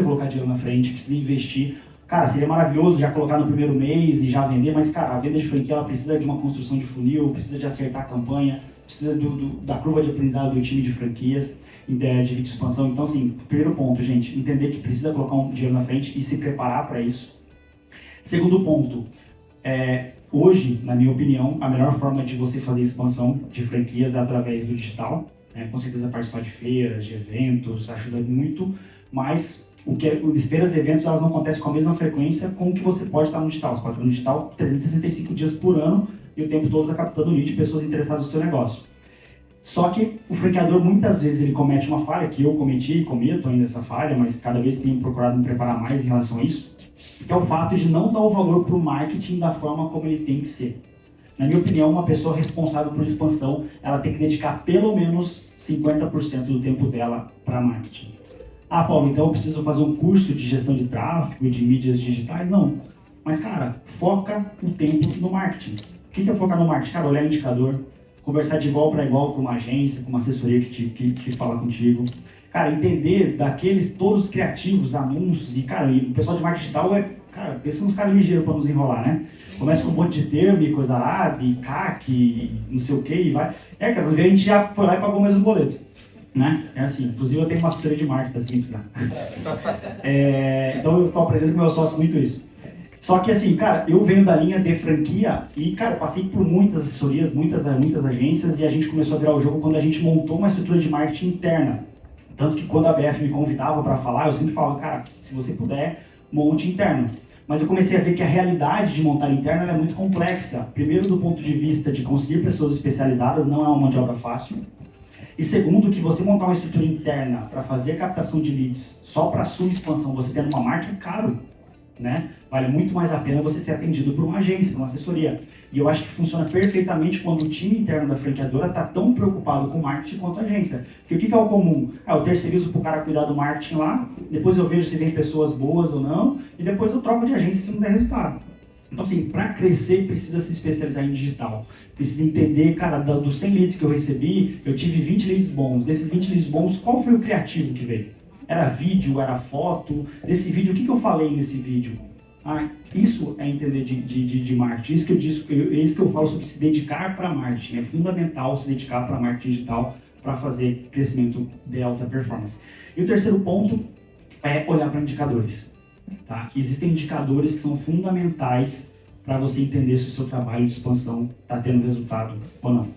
colocar dinheiro na frente, precisa investir. Cara, seria maravilhoso já colocar no primeiro mês e já vender, mas, cara, a venda de franquia ela precisa de uma construção de funil, precisa de acertar a campanha, precisa da curva de aprendizado do time de franquias, de expansão. Então, assim, primeiro ponto, gente, entender que precisa colocar um dinheiro na frente e se preparar para isso. Segundo ponto, hoje, na minha opinião, a melhor forma de você fazer expansão de franquias é através do digital. Com certeza participar de feiras, de eventos, ajuda muito, mas as feiras e eventos elas não acontecem com a mesma frequência com o que você pode estar no digital. Você pode estar no digital 365 dias por ano e o tempo todo está captando lead de pessoas interessadas no seu negócio. Só que o franqueador, muitas vezes, ele comete uma falha, que eu cometi e cometo ainda essa falha, mas cada vez tenho procurado me preparar mais em relação a isso, que é o fato de não dar o valor para o marketing da forma como ele tem que ser. Na minha opinião, uma pessoa responsável por expansão, ela tem que dedicar pelo menos 50% do tempo dela para marketing. Ah, Paulo, então eu preciso fazer um curso de gestão de tráfego, de mídias digitais? Não. Mas, cara, foca o tempo no marketing. O que é focar no marketing? Cara, olhar indicador, conversar de igual para igual com uma agência, com uma assessoria que fala contigo. cara, entender daqueles todos criativos, anúncios, e, cara, e o pessoal de marketing digital cara, esses são uns caras ligeiros para nos enrolar, né? Começa com um monte de termo e coisa lá, e CAC, e não sei o que, e vai. Cara, a gente já foi lá e pagou mais um boleto, né? É assim, inclusive eu tenho uma assessoria de marketing das clientes lá. Então eu tô aprendendo com meu sócio muito isso. Só que assim, cara, eu venho da linha de franquia e, cara, passei por muitas assessorias, muitas agências, e a gente começou a virar o jogo quando a gente montou uma estrutura de marketing interna. Tanto que quando a BF me convidava para falar, eu sempre falava, cara, se você puder, monte interno. Mas eu comecei a ver que a realidade de montar interno é muito complexa. Primeiro, do ponto de vista de conseguir pessoas especializadas, não é uma mão de obra fácil. E segundo, que você montar uma estrutura interna para fazer a captação de leads só para sua expansão, você tendo uma marca, é caro, né? Vale muito mais a pena você ser atendido por uma agência, por uma assessoria. E eu acho que funciona perfeitamente quando o time interno da franqueadora está tão preocupado com o marketing quanto a agência. Porque o que é o comum? Eu terceirizo para o cara cuidar do marketing lá, depois eu vejo se vem pessoas boas ou não, e depois eu troco de agência se não der resultado. Então, assim, para crescer, precisa se especializar em digital. Precisa entender, cara, dos 100 leads que eu recebi, eu tive 20 leads bons. Desses 20 leads bons, qual foi o criativo que veio? Era vídeo, era foto? Desse vídeo, o que eu falei nesse vídeo? Isso é entender de marketing. Isso que eu falo sobre se dedicar para marketing. É fundamental se dedicar para marketing digital para fazer crescimento de alta performance. E o terceiro ponto é olhar para indicadores. Tá? Existem indicadores que são fundamentais para você entender se o seu trabalho de expansão está tendo resultado ou não.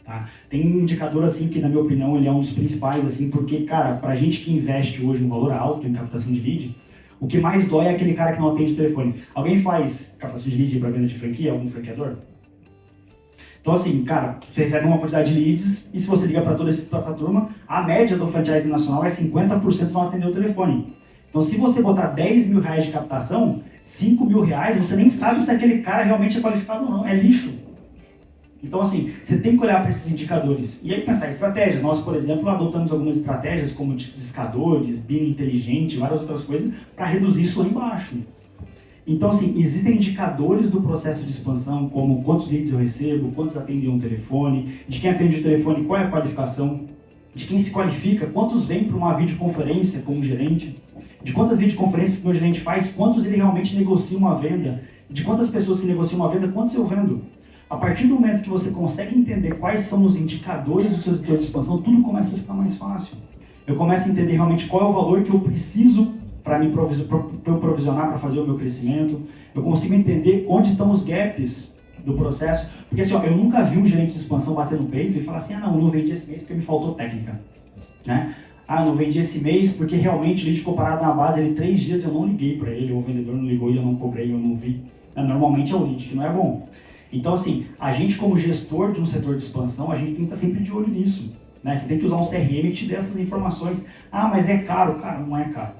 Tá? Tem um indicador assim que, na minha opinião, ele é um dos principais, assim, porque, cara, para a gente que investe hoje um valor alto em captação de lead, o que mais dói é aquele cara que não atende o telefone. Alguém faz captação de lead para venda de franquia? Algum franqueador? Então, assim, cara, você recebe uma quantidade de leads e se você liga para toda essa turma, a média do franchising nacional é 50% não atender o telefone. Então, se você botar 10 mil reais de captação, 5 mil reais, você nem sabe se aquele cara realmente é qualificado ou não, é lixo. Então, assim, você tem que olhar para esses indicadores. E aí pensar em estratégias. Nós, por exemplo, adotamos algumas estratégias como discadores, BIM inteligente, várias outras coisas, para reduzir isso lá embaixo. Então, assim, existem indicadores do processo de expansão, como quantos leads eu recebo, quantos atendem um telefone, de quem atende o telefone, qual é a qualificação, de quem se qualifica, quantos vêm para uma videoconferência com o gerente, de quantas videoconferências que o meu gerente faz, quantos ele realmente negocia uma venda, de quantas pessoas que negociam uma venda, quantos eu vendo. A partir do momento que você consegue entender quais são os indicadores do seu setor de expansão, tudo começa a ficar mais fácil. Eu começo a entender realmente qual é o valor que eu preciso para eu provisionar, para fazer o meu crescimento. Eu consigo entender onde estão os gaps do processo. Porque assim, eu nunca vi um gerente de expansão bater no peito e falar assim, não, eu não vendi esse mês porque me faltou técnica. Né? Eu não vendi esse mês porque realmente o lead ficou parado na base, 3 dias eu não liguei para ele, ou o vendedor não ligou e eu não cobrei, eu não vi. Normalmente é o lead que não é bom. Então, assim, a gente como gestor de um setor de expansão, a gente tem que estar sempre de olho nisso. Né? Você tem que usar um CRM e te dar essas informações. Mas é caro. Cara, não é caro.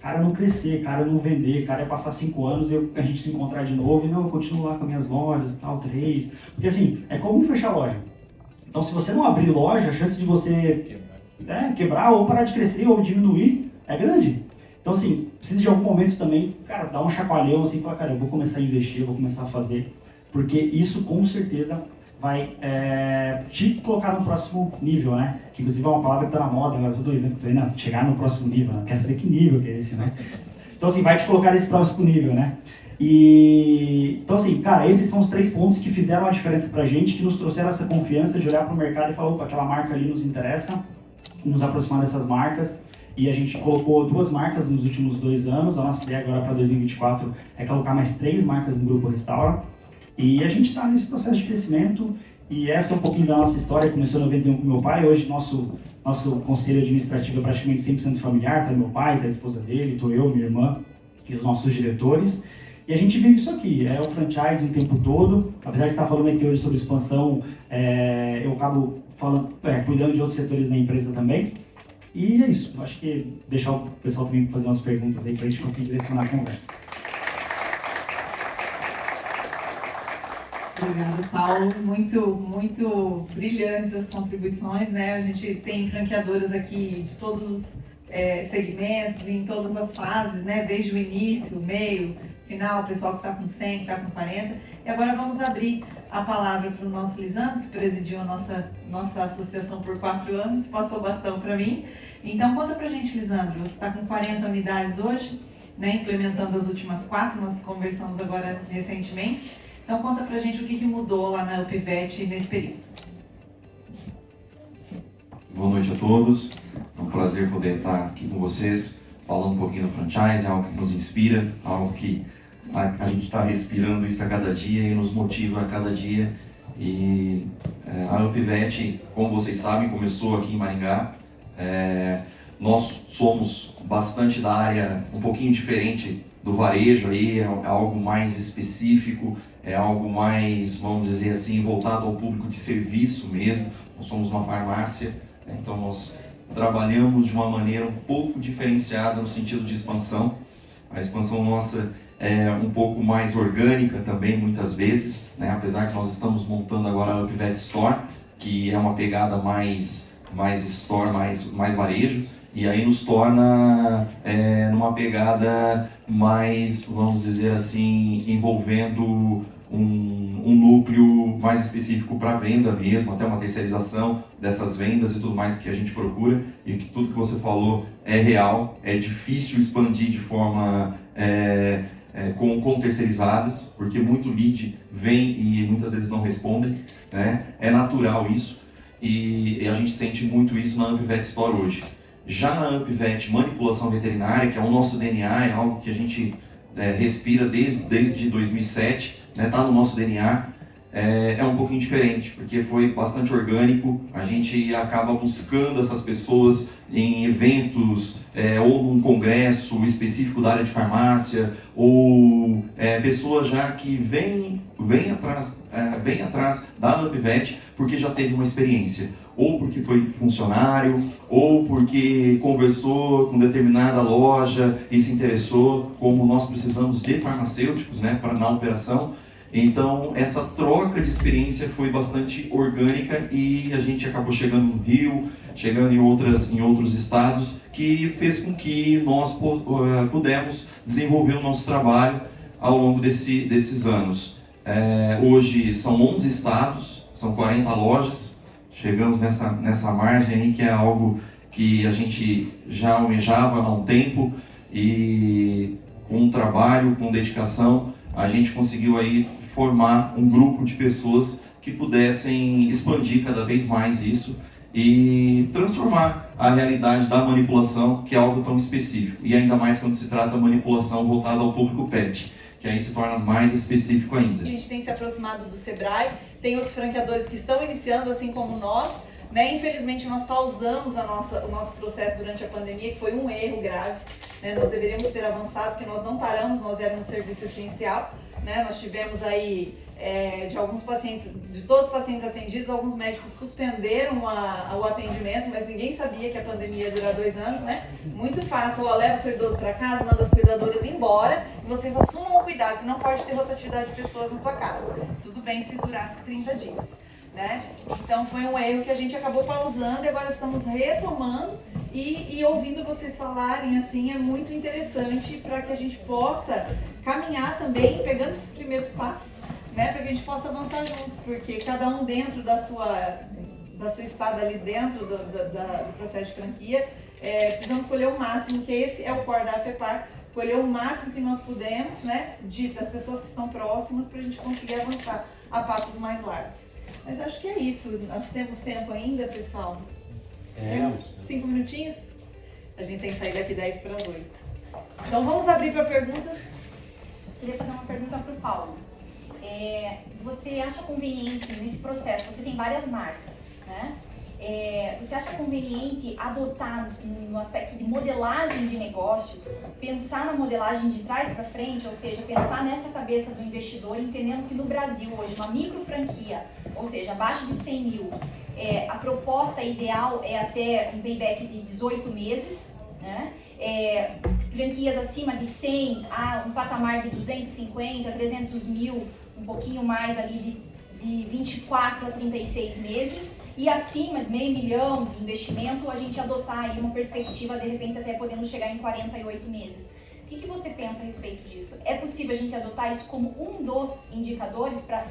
Cara, não crescer, cara, não vender, cara, é passar 5 anos e a gente se encontrar de novo e não, eu continuo lá com minhas lojas, tal, 3. Porque, assim, é como fechar loja. Então, se você não abrir loja, a chance de você quebrar ou parar de crescer ou diminuir é grande. Então, assim, precisa de algum momento também, cara, dar um chacoalhão, assim, falar, cara, eu vou começar a investir, eu vou começar a fazer. Porque isso, com certeza, vai te colocar no próximo nível, né? Que, inclusive, é uma palavra que está na moda, agora eu estou indo chegar no próximo nível, né? Quero saber que nível que é esse, né? Então, assim, vai te colocar nesse próximo nível, né? Então, assim, cara, esses são os 3 pontos que fizeram a diferença pra gente, que nos trouxeram essa confiança de olhar para o mercado e falar, opa, aquela marca ali nos interessa, nos aproximar dessas marcas. E a gente colocou 2 marcas nos últimos 2 anos. A nossa ideia agora para 2024 é colocar mais 3 marcas no Grupo Restaura. E a gente está nesse processo de crescimento, e essa é um pouquinho da nossa história. Começou em 91 com meu pai, hoje nosso conselho administrativo é praticamente 100% familiar, tá meu pai, tá a esposa dele, tô eu, minha irmã e os nossos diretores. E a gente vive isso aqui, é o franchise o tempo todo. Apesar de estar falando aqui hoje sobre expansão, eu acabo cuidando de outros setores da empresa também. E é isso, eu acho que deixar o pessoal também fazer umas perguntas aí para a gente conseguir direcionar a conversa. Obrigada, Paulo. Muito brilhantes as contribuições, né? A gente tem franqueadoras aqui de todos os segmentos, em todas as fases, né? Desde o início, meio, final, o pessoal que está com 100, que está com 40. E agora vamos abrir a palavra para o nosso Lisandro, que presidiu a nossa associação por 4 anos, passou o bastão para mim. Então conta pra gente, Lisandro, você está com 40 unidades hoje, né, implementando as últimas 4, nós conversamos agora recentemente. Então conta pra gente o que mudou lá na UPVET nesse período. Boa noite a todos, é um prazer poder estar aqui com vocês, falando um pouquinho do franchise, algo que nos inspira, algo que a gente está respirando isso a cada dia e nos motiva a cada dia. E a UPVET, como vocês sabem, começou aqui em Maringá. Nós somos bastante da área um pouquinho diferente do varejo, aí é algo mais específico, é algo mais, vamos dizer assim, voltado ao público de serviço mesmo. Nós somos uma farmácia, então nós trabalhamos de uma maneira um pouco diferenciada no sentido de expansão. A expansão nossa é um pouco mais orgânica também, muitas vezes, né? Apesar que nós estamos montando agora a UPVET Store, que é uma pegada mais store, mais varejo, e aí nos torna numa pegada mais, vamos dizer assim, envolvendo um núcleo mais específico para venda mesmo, até uma terceirização dessas vendas e tudo mais que a gente procura, e que tudo que você falou é real, é difícil expandir de forma com terceirizadas, porque muito lead vem e muitas vezes não respondem, né? É natural isso, e a gente sente muito isso na UPVET Store hoje. Já na UPVET Manipulação Veterinária, que é o nosso DNA, é algo que a gente respira desde 2007, está no nosso DNA, é um pouquinho diferente, porque foi bastante orgânico, a gente acaba buscando essas pessoas em eventos, ou num congresso específico da área de farmácia, ou pessoas já que vêm atrás da UPVET porque já teve uma experiência, ou porque foi funcionário, ou porque conversou com determinada loja e se interessou, como nós precisamos de farmacêuticos, né, na operação. Então, essa troca de experiência foi bastante orgânica e a gente acabou chegando no Rio, chegando em outros estados, que fez com que nós pudéssemos desenvolver o nosso trabalho ao longo desses anos. Hoje são 11 estados, são 40 lojas, chegamos nessa margem aí, que é algo que a gente já almejava há um tempo, e com trabalho, com dedicação, a gente conseguiu aí formar um grupo de pessoas que pudessem expandir cada vez mais isso e transformar a realidade da manipulação, que é algo tão específico, e ainda mais quando se trata da manipulação voltada ao público pet, que aí se torna mais específico ainda. A gente tem se aproximado do Sebrae, tem outros franqueadores que estão iniciando assim como nós, né? Infelizmente nós pausamos o nosso processo durante a pandemia, que foi um erro grave, né? Nós deveríamos ter avançado, porque nós não paramos, nós éramos serviço essencial, né? Nós tivemos aí de alguns pacientes, de todos os pacientes atendidos, alguns médicos suspenderam o atendimento, mas ninguém sabia que a pandemia ia durar 2 anos, né? Muito fácil, leva o seu idoso para casa, manda as cuidadoras embora, e vocês assumam o cuidado, que não pode ter rotatividade de pessoas na tua casa. Tudo bem se durasse 30 dias, né? Então foi um erro que a gente acabou pausando e agora estamos retomando e ouvindo vocês falarem assim é muito interessante para que a gente possa caminhar também, pegando esses primeiros passos, né, para que a gente possa avançar juntos, porque cada um dentro da sua estada ali dentro do processo de franquia, precisamos colher o máximo, que esse é o core da AFEPAR, colher o máximo que nós podemos, né, das pessoas que estão próximas, para a gente conseguir avançar a passos mais largos. Mas acho que é isso, nós temos tempo ainda, pessoal? Temos 5 minutinhos? A gente tem que sair daqui 10 para as 8. Então vamos abrir para perguntas. Queria fazer uma pergunta para o Paulo. Você acha conveniente nesse processo, você tem várias marcas, né? Você acha conveniente adotar no aspecto de modelagem de negócio, pensar na modelagem de trás para frente, ou seja, pensar nessa cabeça do investidor, entendendo que no Brasil hoje, uma micro franquia, ou seja, abaixo de 100 mil, a proposta ideal é até um payback de 18 meses, né? Franquias acima de 100 a um patamar de 250, 300 mil, um pouquinho mais ali de 24 a 36 meses, e acima de $500 milhão de investimento, a gente adotar aí uma perspectiva, de repente até podendo chegar em 48 meses. O que você pensa a respeito disso? É possível a gente adotar isso como um dos indicadores para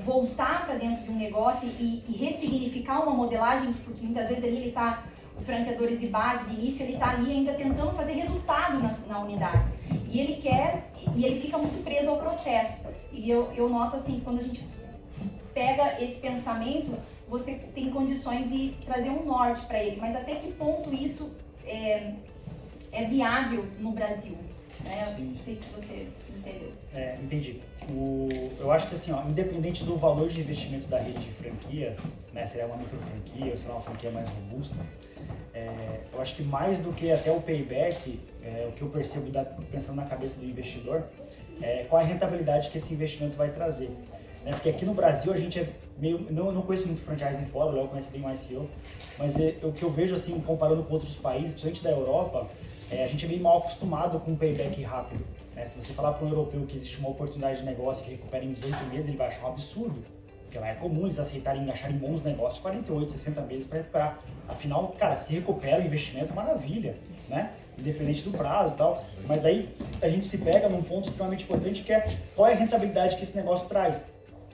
voltar para dentro de um negócio e ressignificar uma modelagem, porque muitas vezes ali ele está, o os franqueadores de base, de início, ele está ali ainda tentando fazer resultado na unidade. E ele fica muito preso ao processo. E eu noto assim, quando a gente pega esse pensamento, você tem condições de trazer um norte para ele. Mas até que ponto isso é viável no Brasil? Né? Sim. Não sei se você entendeu. Entendi. Eu acho que assim, ó, independente do valor de investimento da rede de franquias, né, se é uma micro franquia ou se é uma franquia mais robusta, eu acho que mais do que até o payback, o que eu percebo pensando na cabeça do investidor, qual é a rentabilidade que esse investimento vai trazer. Né? Porque aqui no Brasil a gente é meio... Não conheço muito franchising fora, o Léo conhece bem mais que eu, mas o que eu vejo assim, comparando com outros países, principalmente da Europa, a gente é meio mal acostumado com um payback rápido. Né? Se você falar para um europeu que existe uma oportunidade de negócio que recupera em 18 meses, ele vai achar um absurdo. Porque lá é comum eles acharem bons negócios 48, 60 meses para recuperar. Afinal, cara, se recupera o investimento, maravilha, né? Independente do prazo e tal. Mas daí a gente se pega num ponto extremamente importante que é qual é a rentabilidade que esse negócio traz.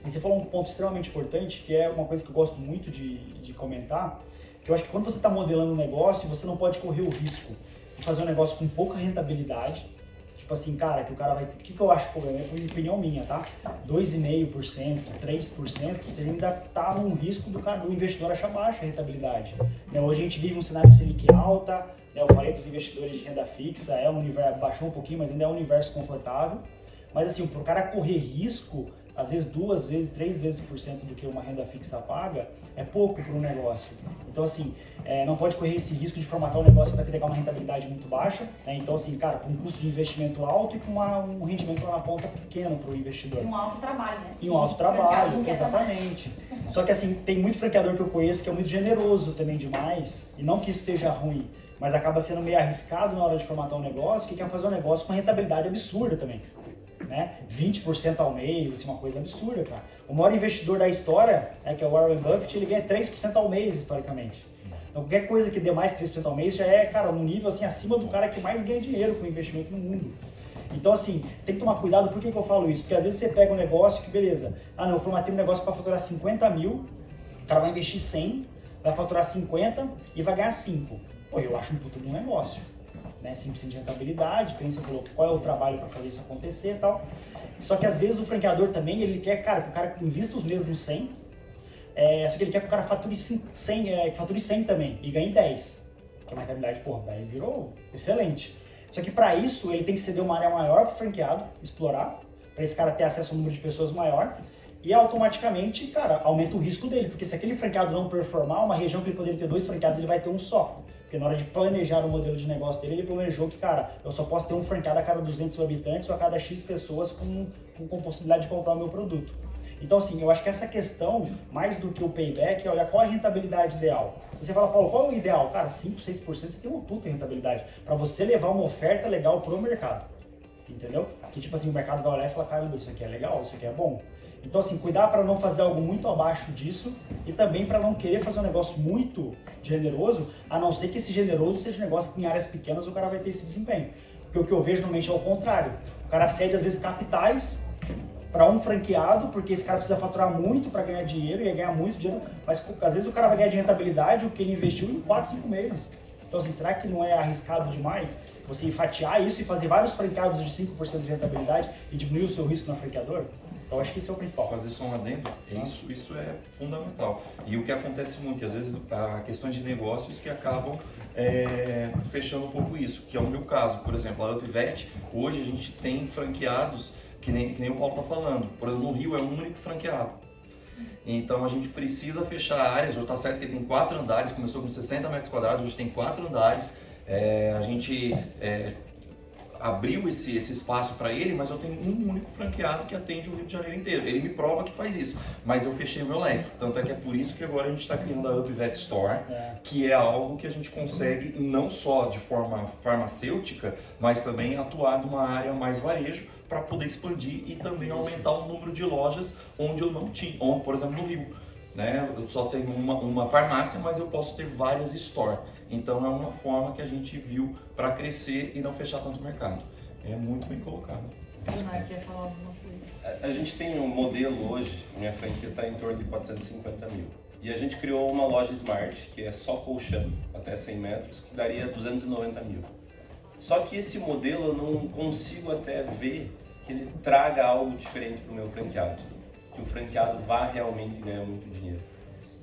E você falou um ponto extremamente importante, que é uma coisa que eu gosto muito de comentar, que eu acho que quando você está modelando um negócio, você não pode correr o risco de fazer um negócio com pouca rentabilidade. Tipo assim, cara, que o cara vai ter... O que eu acho, é opinião minha, tá? 2,5%, 3%, você ainda tá num risco do investidor achar baixa a rentabilidade. Né? Hoje a gente vive um cenário Selic alta, né? Eu falei dos investidores de renda fixa, um universo, baixou um pouquinho, mas ainda é um universo confortável. Mas assim, pro cara correr risco, às vezes 2 vezes, 3 vezes por cento do que uma renda fixa paga, é pouco para um negócio. Então assim, não pode correr esse risco de formatar um negócio que vai pegar uma rentabilidade muito baixa. Né? Então assim, cara, com um custo de investimento alto e com um rendimento lá na ponta pequeno para o investidor. E um alto trabalho, né? E um alto trabalho, exatamente. Só que assim, tem muito franqueador que eu conheço que é muito generoso também demais, e não que isso seja ruim, mas acaba sendo meio arriscado na hora de formatar um negócio, que quer fazer um negócio com rentabilidade absurda também. Né? 20% ao mês, assim, uma coisa absurda, cara. O maior investidor da história, que é o Warren Buffett, ele ganha 3% ao mês, historicamente. Então, qualquer coisa que dê mais 3% ao mês já é, cara, num nível, assim, acima do cara que mais ganha dinheiro com investimento no mundo. Então, assim, tem que tomar cuidado. Por que eu falo isso? Porque às vezes você pega um negócio que, beleza, eu formatei um negócio para faturar 50 mil, o cara vai investir 100, vai faturar 50 e vai ganhar 5. Pô, eu acho um puta de um negócio. Né, 5% de rentabilidade, que você falou qual é o trabalho para fazer isso acontecer e tal. Só que às vezes o franqueador também, ele quer, cara, que o cara invista os mesmos 100, só que ele quer que o cara fature 100 também e ganhe 10. Que é uma rentabilidade, porra, daí virou excelente. Só que para isso ele tem que ceder uma área maior para o franqueado explorar, para esse cara ter acesso a um número de pessoas maior, e automaticamente, cara, aumenta o risco dele, porque se aquele franqueado não performar, uma região que ele poderia ter 2 franqueados, ele vai ter um só. Porque na hora de planejar o modelo de negócio dele, ele planejou que, cara, eu só posso ter um franqueado a cada 200 habitantes ou a cada X pessoas com possibilidade de comprar o meu produto. Então, assim, eu acho que essa questão, mais do que o payback, é olhar qual é a rentabilidade ideal. Se você fala, Paulo, qual é o ideal? Cara, 5, 6% você tem uma puta rentabilidade para você levar uma oferta legal pro mercado. Entendeu? Que tipo assim, o mercado vai olhar e falar, caramba, isso aqui é legal, isso aqui é bom. Então, assim, cuidar para não fazer algo muito abaixo disso e também para não querer fazer um negócio muito generoso, a não ser que esse generoso seja um negócio que em áreas pequenas o cara vai ter esse desempenho. Porque o que eu vejo normalmente é o contrário. O cara cede, às vezes, capitais para um franqueado, porque esse cara precisa faturar muito para ganhar dinheiro, e ganhar muito dinheiro, mas às vezes o cara vai ganhar de rentabilidade o que ele investiu em 4, 5 meses. Então, assim, será que não é arriscado demais você fatiar isso e fazer vários franqueados de 5% de rentabilidade e diminuir o seu risco na franqueadora? Então, acho que esse é o principal. Fazer só um adendo, isso é fundamental. E o que acontece muito, às vezes, a questão de negócios que acabam fechando um pouco isso, que é o meu caso. Por exemplo, a UpVet, hoje a gente tem franqueados, que nem o Paulo está falando. Por exemplo, no Rio é um único franqueado. Então a gente precisa fechar áreas, já está certo que tem 4 andares, começou com 60 metros quadrados, hoje tem 4 andares. A gente abriu esse espaço para ele, mas eu tenho um único franqueado que atende o Rio de Janeiro inteiro. Ele me prova que faz isso, mas eu fechei o meu leque. Tanto é que é por isso que agora a gente está criando a UpVet Store, que é algo que a gente consegue não só de forma farmacêutica, mas também atuar numa área mais varejo, para poder expandir e também aumentar o número de lojas onde eu não tinha, por exemplo, no Rio. Né? Eu só tenho uma farmácia, mas eu posso ter várias stores. Então é uma forma que a gente viu para crescer e não fechar tanto o mercado. É muito bem colocado. O Mark quer falar alguma coisa? A gente tem um modelo hoje, minha franquia está em torno de 450 mil. E a gente criou uma loja Smart, que é só colchão, até 100 metros, que daria 290 mil. Só que esse modelo eu não consigo até ver que ele traga algo diferente para o meu franqueado, que o franqueado vá realmente ganhar muito dinheiro.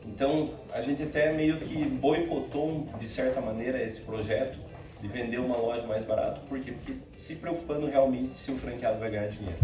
Então, a gente até meio que boicotou, de certa maneira, esse projeto de vender uma loja mais barato. Por quê? Porque se preocupando realmente se o franqueado vai ganhar dinheiro.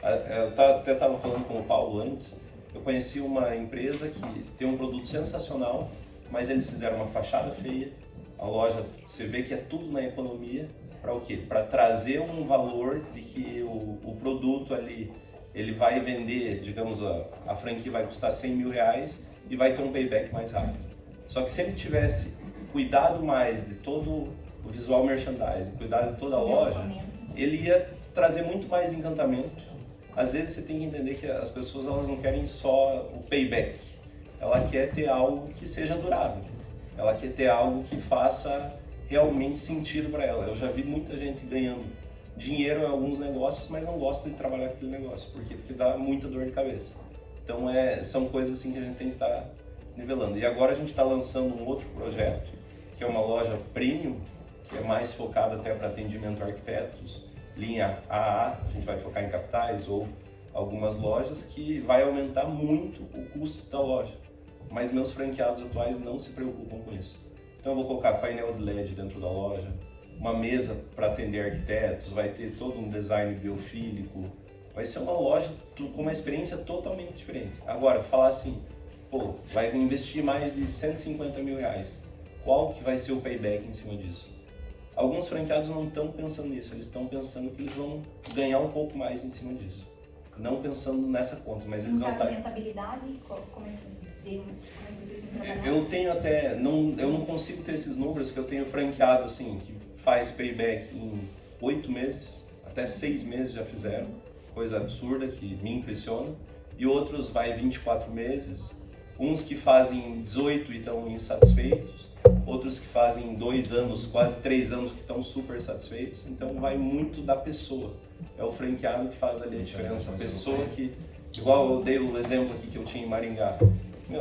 Eu até estava falando com o Paulo antes, eu conheci uma empresa que tem um produto sensacional, mas eles fizeram uma fachada feia, a loja, você vê que é tudo na economia, para o quê? Para trazer um valor de que o produto ali, ele vai vender, digamos, a franquia vai custar 100 mil reais e vai ter um payback mais rápido. Só que se ele tivesse cuidado mais de todo o visual merchandising, cuidado de toda a loja, ele ia trazer muito mais encantamento. Às vezes você tem que entender que as pessoas elas não querem só o payback, ela quer ter algo que seja durável, ela quer ter algo que faça realmente sentido para ela. Eu já vi muita gente ganhando dinheiro em alguns negócios, mas não gosta de trabalhar com aquele negócio. Por quê? Porque dá muita dor de cabeça. Então são coisas assim que a gente tem que estar nivelando. E agora a gente está lançando um outro projeto, que é uma loja premium, que é mais focada até para atendimento a arquitetos, linha AA, a gente vai focar em capitais ou algumas lojas, que vai aumentar muito o custo da loja. Mas meus franqueados atuais não se preocupam com isso. Então eu vou colocar painel de LED dentro da loja, uma mesa para atender arquitetos, vai ter todo um design biofílico, vai ser uma loja com uma experiência totalmente diferente. Agora, falar assim, pô, vai investir mais de 150 mil reais, qual que vai ser o payback em cima disso? Alguns franqueados não estão pensando nisso, eles estão pensando que eles vão ganhar um pouco mais em cima disso. Não pensando nessa conta, mas eles vão estar... rentabilidade, como é que vocês têm trabalhado? Eu tenho até, eu não consigo ter esses números, que eu tenho franqueado assim, que faz payback em 8 meses, até 6 meses já fizeram, coisa absurda que me impressiona, e outros vai 24 meses, uns que fazem 18 e estão insatisfeitos, outros que fazem 2 anos, quase 3 anos que estão super satisfeitos, então vai muito da pessoa, é o franqueado que faz ali a diferença, a pessoa que, igual eu dei o exemplo aqui que eu tinha em Maringá,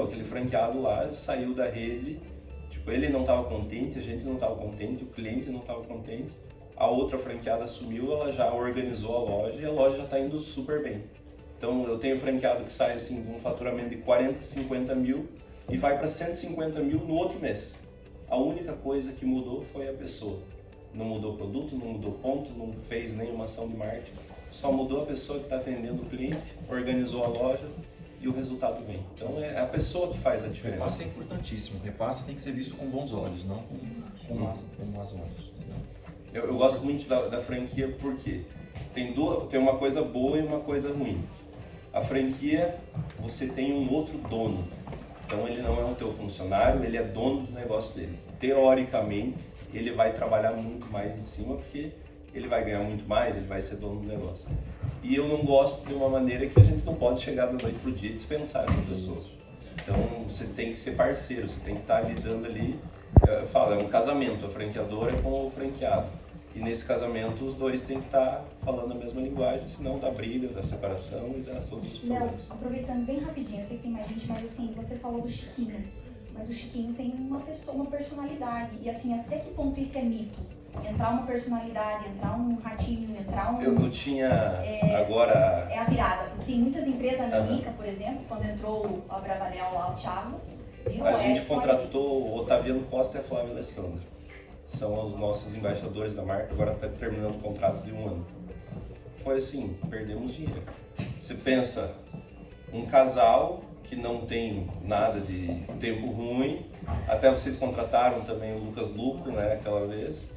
aquele franqueado lá saiu da rede, tipo, ele não estava contente, a gente não estava contente, o cliente não estava contente, a outra franqueada assumiu, ela já organizou a loja e a loja já está indo super bem. Então eu tenho franqueado que sai assim, de um faturamento de 40, 50 mil e vai para 150 mil no outro mês. A única coisa que mudou foi a pessoa. Não mudou produto, não mudou ponto, não fez nenhuma ação de marketing, só mudou a pessoa que está atendendo o cliente, organizou a loja e o resultado vem. Então é a pessoa que faz a O diferença. repasse é importantíssimo. O repasse tem que ser visto com bons olhos, não com más olhos. Eu gosto muito da franquia porque tem uma coisa boa e uma coisa ruim. A franquia, você tem um outro dono. Então ele não é o teu funcionário, ele é dono do negócio dele. Teoricamente, ele vai trabalhar muito mais em cima porque ele vai ganhar muito mais, ele vai ser dono do negócio. E eu não gosto de uma maneira que a gente não pode chegar da noite pro dia e dispensar essa pessoa. Então você tem que ser parceiro, você tem que estar lidando ali. Eu falo, é um casamento, a franqueadora é com o franqueado. E nesse casamento os dois têm que estar falando a mesma linguagem, senão dá briga, dá separação e dá todos os Léo, problemas. aproveitando bem rapidinho, eu sei que tem mais gente, mas assim, você falou do Chiquinho, mas o Chiquinho tem uma pessoa, uma personalidade, e assim, até que ponto isso é mito? Entrar uma personalidade, entrar um ratinho, entrar um... Eu tinha agora... É a virada, porque tem muitas empresas, a Mica, por exemplo, quando entrou o Abravanel lá, o Thiago, virou A gente só contratou o Otaviano Costa e a Flávia Alessandro. São os nossos embaixadores da marca, agora está terminando o contrato de 1 ano. Foi assim, perdemos dinheiro. Você pensa, um casal que não tem nada de tempo ruim, até vocês contrataram também o Lucas Luco, né, aquela vez.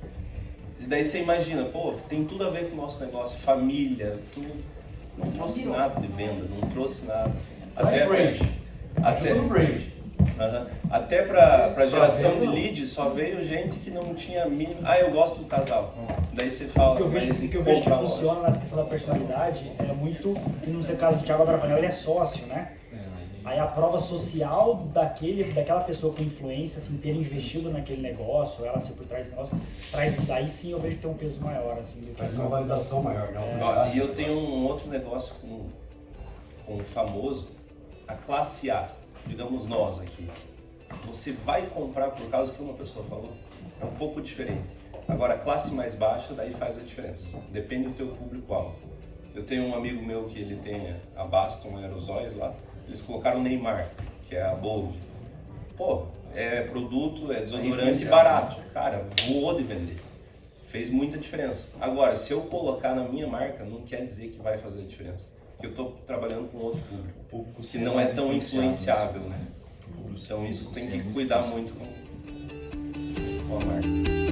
E daí você imagina, pô, tem tudo a ver com o nosso negócio, família, tudo. Não trouxe nada de venda, não trouxe nada. Até para geração de leads, só veio gente que não tinha mínimo. Ah, eu gosto do casal. Daí você fala. O que eu vejo que funciona nessa questão da personalidade é muito, que no seu caso do Thiago Abravanel, ele é sócio, né? Aí a prova social daquela pessoa com influência, assim, ter investido naquele negócio, ela ser por trás desse negócio, daí sim eu vejo que tem um peso maior, assim, do que uma validação maior, E eu tenho um outro negócio com o famoso, a classe A. digamos nós aqui, você vai comprar por causa que uma pessoa falou? É um pouco diferente. Agora, a classe mais baixa, daí faz a diferença. Depende do teu público-alvo. Eu tenho um amigo meu que ele tem a Baston Aerosóis lá, eles colocaram o Neymar, que é a Bold. Pô, é produto, é desodorante barato. Cara, voou de vender. Fez muita diferença. Agora, se eu colocar na minha marca, não quer dizer que vai fazer a diferença. Porque eu estou trabalhando com outro público, que não é tão influenciável, né? Então isso tem que cuidar muito com a marca.